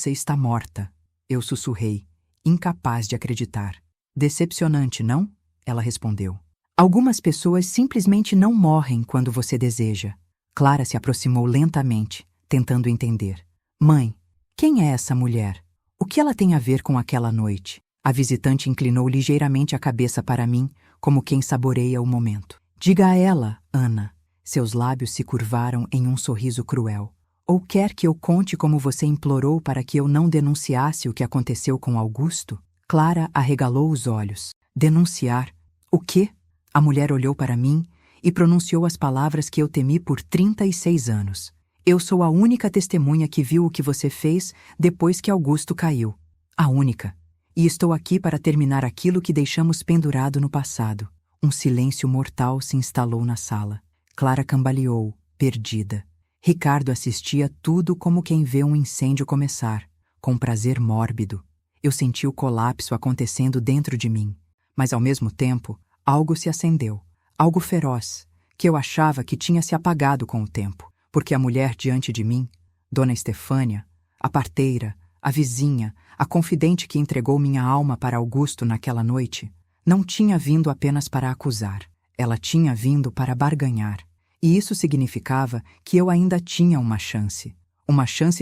está morta, eu sussurrei, incapaz de acreditar. Decepcionante, não? Ela respondeu. Algumas pessoas simplesmente não morrem quando você deseja. Clara se aproximou lentamente, tentando entender. Mãe, quem é essa mulher? O que ela tem a ver com aquela noite? A visitante inclinou ligeiramente a cabeça para mim, como quem saboreia o momento. Diga a ela, Ana. Seus lábios se curvaram em um sorriso cruel. Ou quer que eu conte como você implorou para que eu não denunciasse o que aconteceu com Augusto? Clara arregalou os olhos. Denunciar? O quê? A mulher olhou para mim e pronunciou as palavras que eu temi por 36 anos. Eu sou a única testemunha que viu o que você fez depois que Augusto caiu. A única. E estou aqui para terminar aquilo que deixamos pendurado no passado. Um silêncio mortal se instalou na sala. Clara cambaleou, perdida. Ricardo assistia tudo como quem vê um incêndio começar, com prazer mórbido. Eu senti o colapso acontecendo dentro de mim, mas ao mesmo tempo, algo se acendeu, algo feroz, que eu achava que tinha se apagado com o tempo, porque a mulher diante de mim, Dona Estefânia, a parteira, a vizinha, a confidente que entregou minha alma para Augusto naquela noite, não tinha vindo apenas para acusar, ela tinha vindo para barganhar. E isso significava que eu ainda tinha uma chance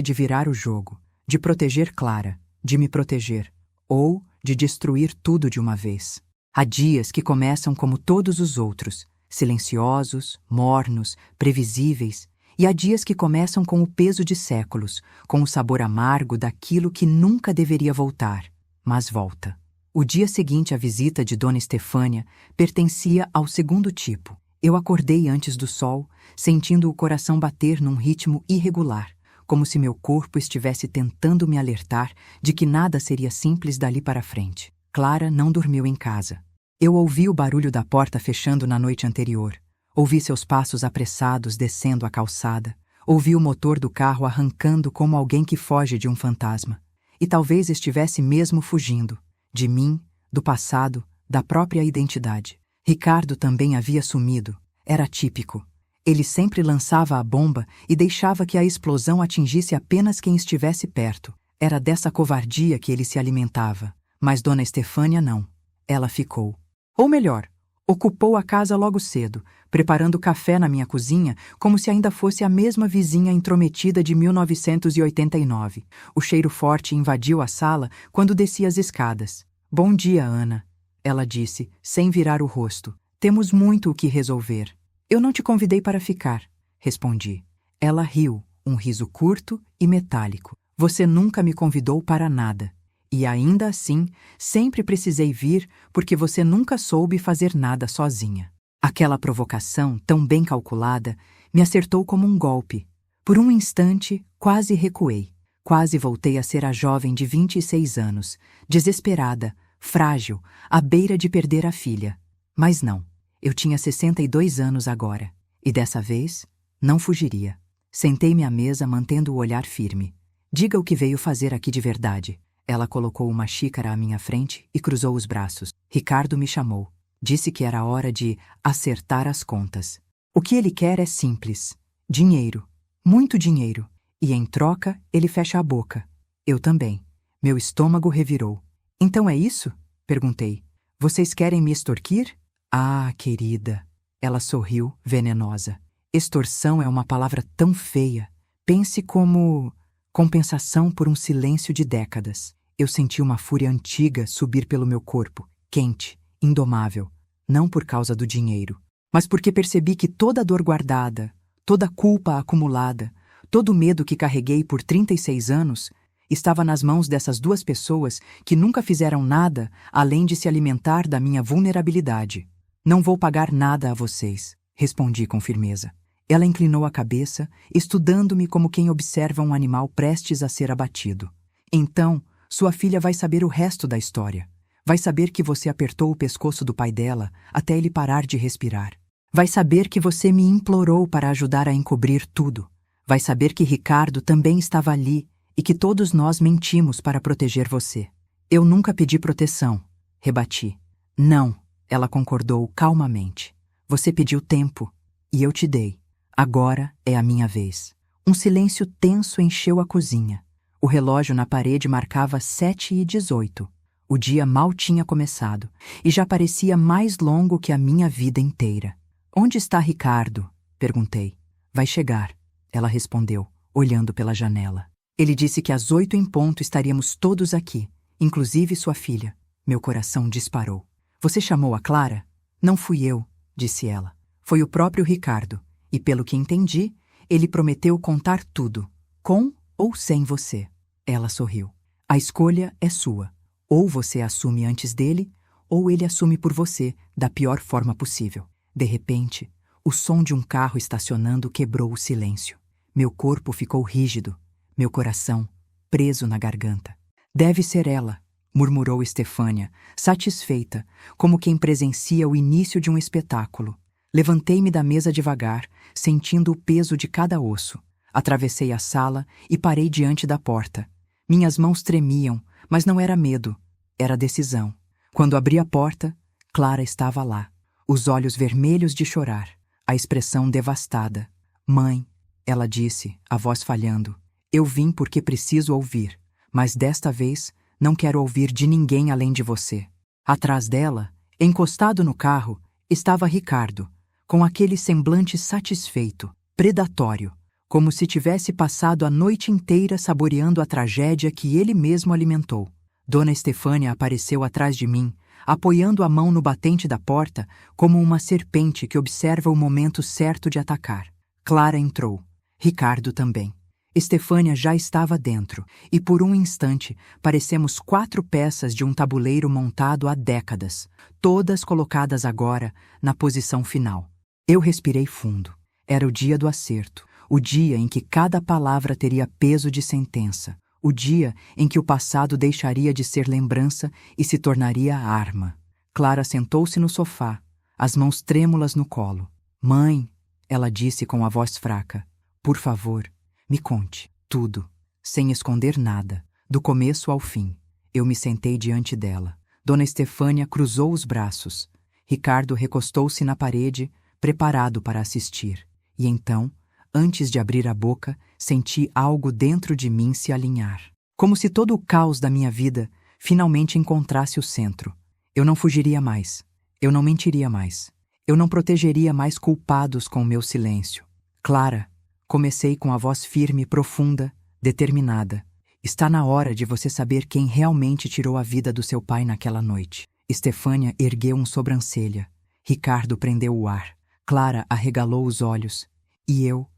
de virar o jogo, de proteger Clara, de me proteger, ou de destruir tudo de uma vez. Há dias que começam como todos os outros, silenciosos, mornos, previsíveis, e há dias que começam com o peso de séculos, com o sabor amargo daquilo que nunca deveria voltar, mas volta. O dia seguinte à visita de Dona Estefânia pertencia ao segundo tipo. Eu acordei antes do sol, sentindo o coração bater num ritmo irregular, como se meu corpo estivesse tentando me alertar de que nada seria simples dali para frente. Clara não dormiu em casa. Eu ouvi o barulho da porta fechando na noite anterior. Ouvi seus passos apressados descendo a calçada. Ouvi o motor do carro arrancando como alguém que foge de um fantasma. E talvez estivesse mesmo fugindo. De mim, do passado, da própria identidade. Ricardo também havia sumido. Era típico. Ele sempre lançava a bomba e deixava que a explosão atingisse apenas quem estivesse perto. Era dessa covardia que ele se alimentava. Mas Dona Estefânia não. Ela ficou. Ou melhor, ocupou a casa logo cedo, preparando café na minha cozinha como se ainda fosse a mesma vizinha intrometida de 1989. O cheiro forte invadiu a sala quando desci as escadas. Bom dia, Ana. Ela disse, sem virar o rosto. Temos muito o que resolver. Eu não te convidei para ficar, respondi. Ela riu, um riso curto e metálico. Você nunca me convidou para nada. E ainda assim, sempre precisei vir porque você nunca soube fazer nada sozinha. Aquela provocação, tão bem calculada, me acertou como um golpe. Por um instante, quase recuei. Quase voltei a ser a jovem de 26 anos, desesperada, frágil, à beira de perder a filha. Mas não, eu tinha 62 anos agora, e dessa vez, não fugiria. Sentei-me à mesa mantendo o olhar firme. Diga o que veio fazer aqui de verdade. Ela colocou uma xícara à minha frente e cruzou os braços. Ricardo me chamou. Disse que era hora de acertar as contas. O que ele quer é simples. Dinheiro. Muito dinheiro. E em troca, ele fecha a boca. Eu também. Meu estômago revirou. Então é isso? Perguntei. Vocês querem me extorquir? Ah, querida. Ela sorriu, venenosa. Extorsão é uma palavra tão feia. Pense como compensação por um silêncio de décadas. Eu senti uma fúria antiga subir pelo meu corpo, quente, indomável. Não por causa do dinheiro, mas porque percebi que toda a dor guardada, toda a culpa acumulada, todo o medo que carreguei por 36 anos, estava nas mãos dessas duas pessoas que nunca fizeram nada além de se alimentar da minha vulnerabilidade. Não vou pagar nada a vocês, respondi com firmeza. Ela inclinou a cabeça, estudando-me como quem observa um animal prestes a ser abatido. Então, sua filha vai saber o resto da história. Vai saber que você apertou o pescoço do pai dela até ele parar de respirar. Vai saber que você me implorou para ajudar a encobrir tudo. Vai saber que Ricardo também estava ali e que todos nós mentimos para proteger você. Eu nunca pedi proteção, rebati. Não, ela concordou calmamente. Você pediu tempo, e eu te dei. Agora é a minha vez. Um silêncio tenso encheu a cozinha. O relógio na parede marcava 7h18. O dia mal tinha começado, e já parecia mais longo que a minha vida inteira. Onde está Ricardo? Perguntei. Vai chegar, ela respondeu, olhando pela janela. Ele disse que às 8 em ponto estaríamos todos aqui, inclusive sua filha. Meu coração disparou. Você chamou a Clara? Não fui eu, disse ela. Foi o próprio Ricardo, e pelo que entendi, ele prometeu contar tudo, com ou sem você. Ela sorriu. A escolha é sua. Ou você assume antes dele, ou ele assume por você da pior forma possível. De repente, o som de um carro estacionando quebrou o silêncio. Meu corpo ficou rígido, meu coração preso na garganta. Deve ser ela, murmurou Estefânia, satisfeita, como quem presencia o início de um espetáculo. Levantei-me da mesa devagar, sentindo o peso de cada osso. Atravessei a sala e parei diante da porta. Minhas mãos tremiam, mas não era medo, era decisão. Quando abri a porta, Clara estava lá, os olhos vermelhos de chorar, a expressão devastada. Mãe, ela disse, a voz falhando, eu vim porque preciso ouvir, mas desta vez não quero ouvir de ninguém além de você. Atrás dela, encostado no carro, estava Ricardo, com aquele semblante satisfeito, predatório, como se tivesse passado a noite inteira saboreando a tragédia que ele mesmo alimentou. Dona Estefânia apareceu atrás de mim, apoiando a mão no batente da porta como uma serpente que observa o momento certo de atacar. Clara entrou. Ricardo também. Estefânia já estava dentro, e por um instante parecemos 4 peças de um tabuleiro montado há décadas, todas colocadas agora na posição final. Eu respirei fundo. Era o dia do acerto, o dia em que cada palavra teria peso de sentença, o dia em que o passado deixaria de ser lembrança e se tornaria arma. Clara sentou-se no sofá, as mãos trêmulas no colo. Mãe, ela disse com a voz fraca, por favor, me conte tudo, sem esconder nada, do começo ao fim. Eu me sentei diante dela. Dona Estefânia cruzou os braços. Ricardo recostou-se na parede, preparado para assistir. E então, antes de abrir a boca, senti algo dentro de mim se alinhar. Como se todo o caos da minha vida finalmente encontrasse o centro. Eu não fugiria mais. Eu não mentiria mais. Eu não protegeria mais culpados com o meu silêncio. Clara, comecei com a voz firme e profunda, determinada. Está na hora de você saber quem realmente tirou a vida do seu pai naquela noite. Estefânia ergueu sobrancelha. Ricardo prendeu o ar. Clara arregalou os olhos. E eu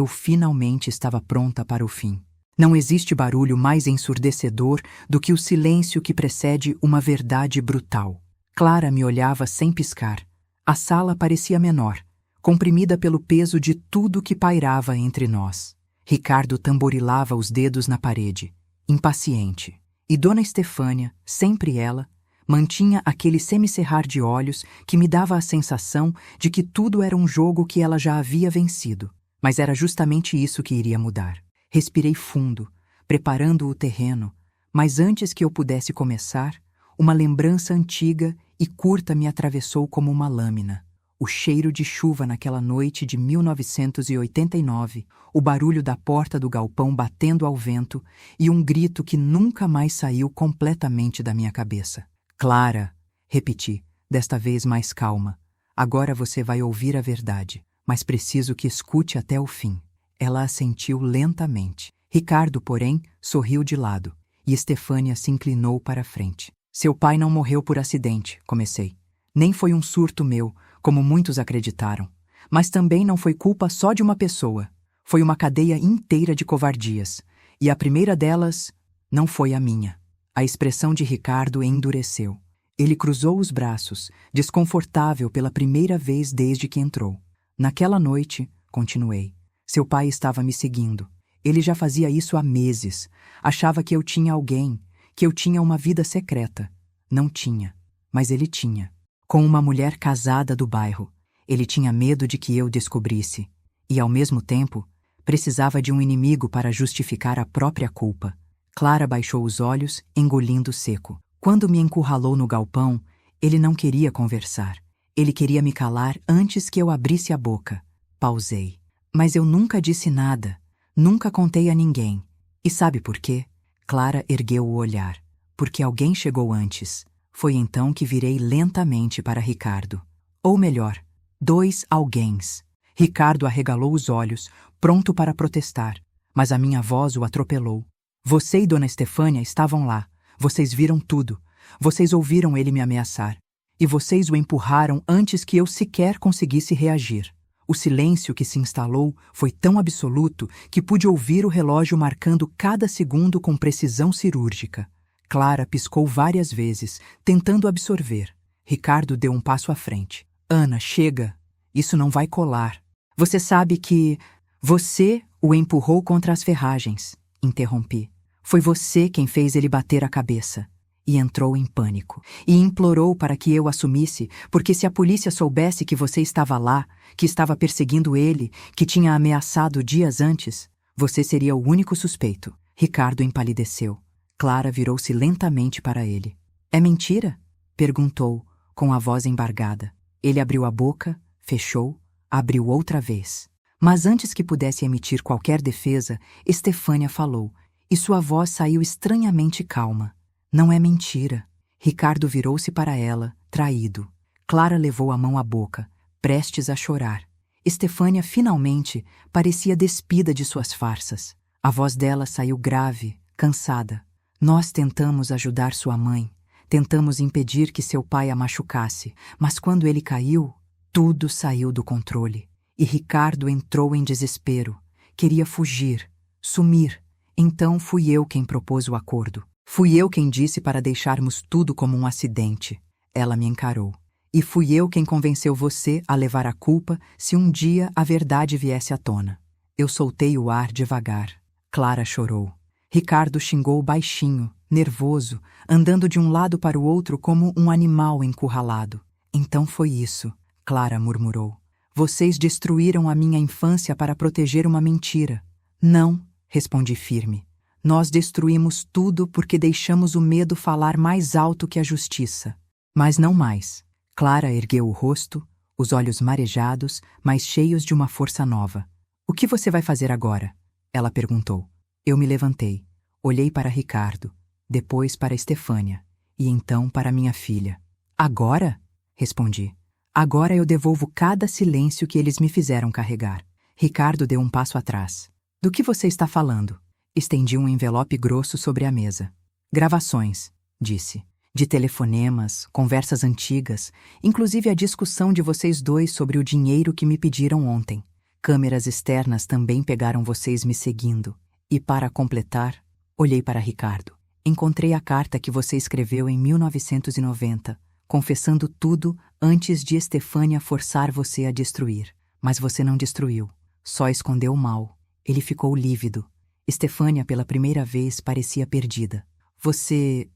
finalmente estava pronta para o fim. Não existe barulho mais ensurdecedor do que o silêncio que precede uma verdade brutal. Clara me olhava sem piscar. A sala parecia menor, comprimida pelo peso de tudo que pairava entre nós. Ricardo tamborilava os dedos na parede, impaciente. E Dona Estefânia, sempre ela, mantinha aquele semicerrar de olhos que me dava a sensação de que tudo era um jogo que ela já havia vencido. Mas era justamente isso que iria mudar. Respirei fundo, preparando o terreno, mas antes que eu pudesse começar, uma lembrança antiga e curta me atravessou como uma lâmina. O cheiro de chuva naquela noite de 1989, o barulho da porta do galpão batendo ao vento e um grito que nunca mais saiu completamente da minha cabeça. Clara, repeti, desta vez mais calma. Agora você vai ouvir a verdade, mas preciso que escute até o fim. Ela assentiu lentamente. Ricardo, porém, sorriu de lado, e Estefânia se inclinou para a frente. Seu pai não morreu por acidente, comecei. Nem foi um surto meu, como muitos acreditaram. Mas também não foi culpa só de uma pessoa. Foi uma cadeia inteira de covardias. E a primeira delas não foi a minha. A expressão de Ricardo endureceu. Ele cruzou os braços, desconfortável pela primeira vez desde que entrou. Naquela noite, continuei, seu pai estava me seguindo. Ele já fazia isso há meses. Achava que eu tinha alguém, que eu tinha uma vida secreta. Não tinha, mas ele tinha. Com uma mulher casada do bairro. Ele tinha medo de que eu descobrisse. E, ao mesmo tempo, precisava de um inimigo para justificar a própria culpa. Clara baixou os olhos, engolindo seco. Quando me encurralou no galpão, ele não queria conversar. Ele queria me calar antes que eu abrisse a boca. Pausei. Mas eu nunca disse nada. Nunca contei a ninguém. E sabe por quê? Clara ergueu o olhar. Porque alguém chegou antes. Foi então que virei lentamente para Ricardo. Ou melhor, 2 alguéns. Ricardo arregalou os olhos, pronto para protestar. Mas a minha voz o atropelou. Você e Dona Estefânia estavam lá. Vocês viram tudo. Vocês ouviram ele me ameaçar. E vocês o empurraram antes que eu sequer conseguisse reagir. O silêncio que se instalou foi tão absoluto que pude ouvir o relógio marcando cada segundo com precisão cirúrgica. Clara piscou várias vezes, tentando absorver. Ricardo deu um passo à frente. Ana, chega. Isso não vai colar. Você sabe que... Você o empurrou contra as ferragens, interrompi. Foi você quem fez ele bater a cabeça. E entrou em pânico. E implorou para que eu assumisse, porque se a polícia soubesse que você estava lá, que estava perseguindo ele, que tinha ameaçado dias antes, você seria o único suspeito. Ricardo empalideceu. Clara virou-se lentamente para ele. É mentira? Perguntou, com a voz embargada. Ele abriu a boca, fechou, abriu outra vez. Mas antes que pudesse emitir qualquer defesa, Estefânia falou, e sua voz saiu estranhamente calma. Não é mentira. Ricardo virou-se para ela, traído. Clara levou a mão à boca, prestes a chorar. Estefânia, finalmente, parecia despida de suas farsas. A voz dela saiu grave, cansada. Nós tentamos ajudar sua mãe. Tentamos impedir que seu pai a machucasse, mas quando ele caiu, tudo saiu do controle. E Ricardo entrou em desespero. Queria fugir, sumir. Então fui eu quem propôs o acordo. Fui eu quem disse para deixarmos tudo como um acidente. Ela me encarou. E fui eu quem convenceu você a levar a culpa se um dia a verdade viesse à tona. Eu soltei o ar devagar. Clara chorou. Ricardo xingou baixinho, nervoso, andando de um lado para o outro como um animal encurralado. Então foi isso, Clara murmurou. Vocês destruíram a minha infância para proteger uma mentira. Não, respondi firme. Nós destruímos tudo porque deixamos o medo falar mais alto que a justiça. Mas não mais. Clara ergueu o rosto, os olhos marejados, mas cheios de uma força nova. O que você vai fazer agora? Ela perguntou. Eu me levantei. Olhei para Ricardo, depois para Estefânia, e então para minha filha. Agora? Respondi. Agora eu devolvo cada silêncio que eles me fizeram carregar. Ricardo deu um passo atrás. Do que você está falando? Estendi um envelope grosso sobre a mesa. Gravações, disse. De telefonemas, conversas antigas, inclusive a discussão de vocês dois sobre o dinheiro que me pediram ontem. Câmeras externas também pegaram vocês me seguindo. E para completar, olhei para Ricardo. Encontrei a carta que você escreveu em 1990, confessando tudo antes de Estefânia forçar você a destruir. Mas você não destruiu, só escondeu o mal. Ele ficou lívido. Estefânia, pela primeira vez, parecia perdida. Você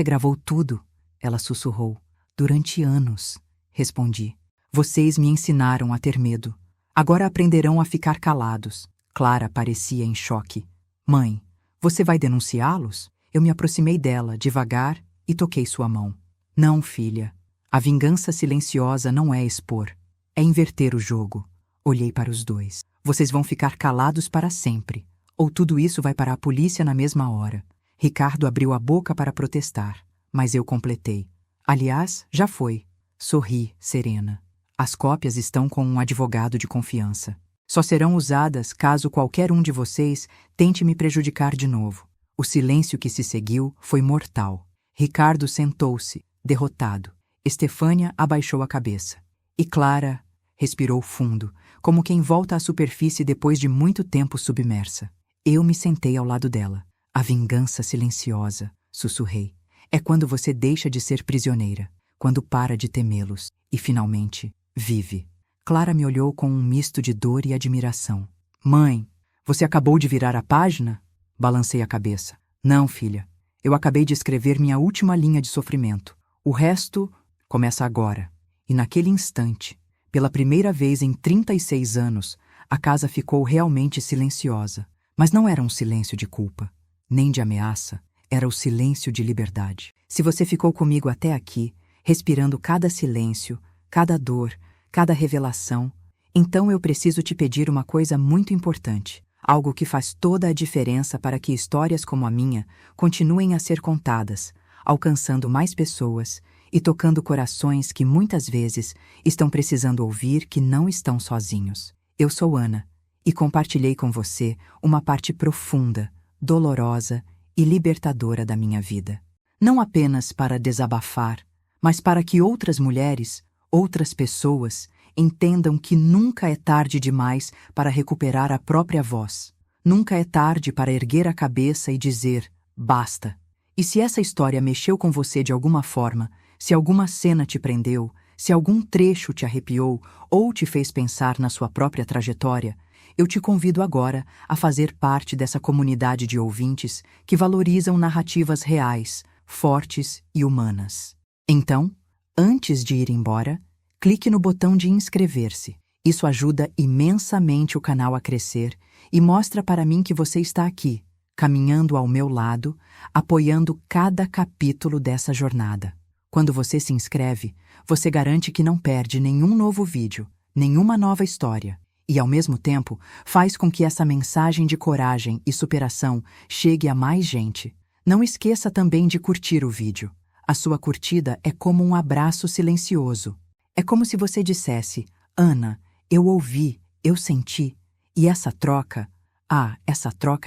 gravou tudo? Ela sussurrou. Durante anos, respondi. Vocês me ensinaram a ter medo. Agora aprenderão a ficar calados. Clara parecia em choque. Mãe, você vai denunciá-los? Eu me aproximei dela, devagar, e toquei sua mão. Não, filha. A vingança silenciosa não é expor. É inverter o jogo. Olhei para os dois. Vocês vão ficar calados para sempre. Ou tudo isso vai para a polícia na mesma hora. Ricardo abriu a boca para protestar, mas eu completei. Aliás, já foi. Sorri, serena. As cópias estão com um advogado de confiança. Só serão usadas caso qualquer um de vocês tente me prejudicar de novo. O silêncio que se seguiu foi mortal. Ricardo sentou-se, derrotado. Estefânia abaixou a cabeça. E Clara respirou fundo, como quem volta à superfície depois de muito tempo submersa. Eu me sentei ao lado dela. A vingança silenciosa, sussurrei. É quando você deixa de ser prisioneira, quando para de temê-los e, finalmente, vive. Clara me olhou com um misto de dor e admiração. Mãe, você acabou de virar a página? Balancei a cabeça. Não, filha. Eu acabei de escrever minha última linha de sofrimento. O resto começa agora. E naquele instante, pela primeira vez em 36 anos, a casa ficou realmente silenciosa. Mas não era um silêncio de culpa, nem de ameaça, era o silêncio de liberdade. Se você ficou comigo até aqui, respirando cada silêncio, cada dor, cada revelação, então eu preciso te pedir uma coisa muito importante, algo que faz toda a diferença para que histórias como a minha continuem a ser contadas, alcançando mais pessoas e tocando corações que muitas vezes estão precisando ouvir que não estão sozinhos. Eu sou Ana. E compartilhei com você uma parte profunda, dolorosa e libertadora da minha vida. Não apenas para desabafar, mas para que outras mulheres, outras pessoas, entendam que nunca é tarde demais para recuperar a própria voz. Nunca é tarde para erguer a cabeça e dizer, basta. E se essa história mexeu com você de alguma forma, Se alguma cena te prendeu, se algum trecho te arrepiou ou te fez pensar na sua própria trajetória, eu te convido agora a fazer parte dessa comunidade de ouvintes que valorizam narrativas reais, fortes e humanas. Então, antes de ir embora, clique no botão de inscrever-se. Isso ajuda imensamente o canal a crescer e mostra para mim que você está aqui, caminhando ao meu lado, apoiando cada capítulo dessa jornada. Quando você se inscreve, você garante que não perde nenhum novo vídeo, nenhuma nova história, e ao mesmo tempo faz com que essa mensagem de coragem e superação chegue a mais gente. Não esqueça também de curtir o vídeo. A sua curtida é como um abraço silencioso. É como se você dissesse: Ana, eu ouvi, eu senti, e essa troca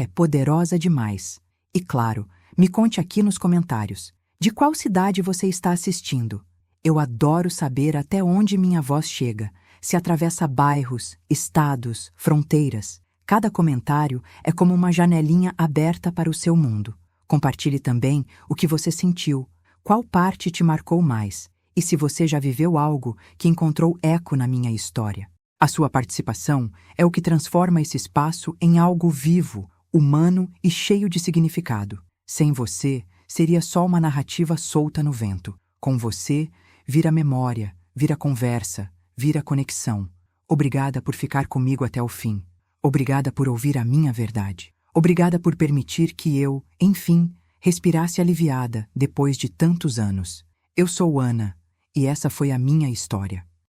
é poderosa demais. E claro, me conte aqui nos comentários. De qual cidade você está assistindo? Eu adoro saber até onde minha voz chega, se atravessa bairros, estados, fronteiras. Cada comentário é como uma janelinha aberta para o seu mundo. Compartilhe também o que você sentiu, qual parte te marcou mais, e se você já viveu algo que encontrou eco na minha história. A sua participação é o que transforma esse espaço em algo vivo, humano e cheio de significado. Sem você, seria só uma narrativa solta no vento. Com você, vira memória, vira conversa, vira conexão. Obrigada por ficar comigo até o fim. Obrigada por ouvir a minha verdade. Obrigada por permitir que eu, enfim, respirasse aliviada depois de tantos anos. Eu sou Ana, e essa foi a minha história.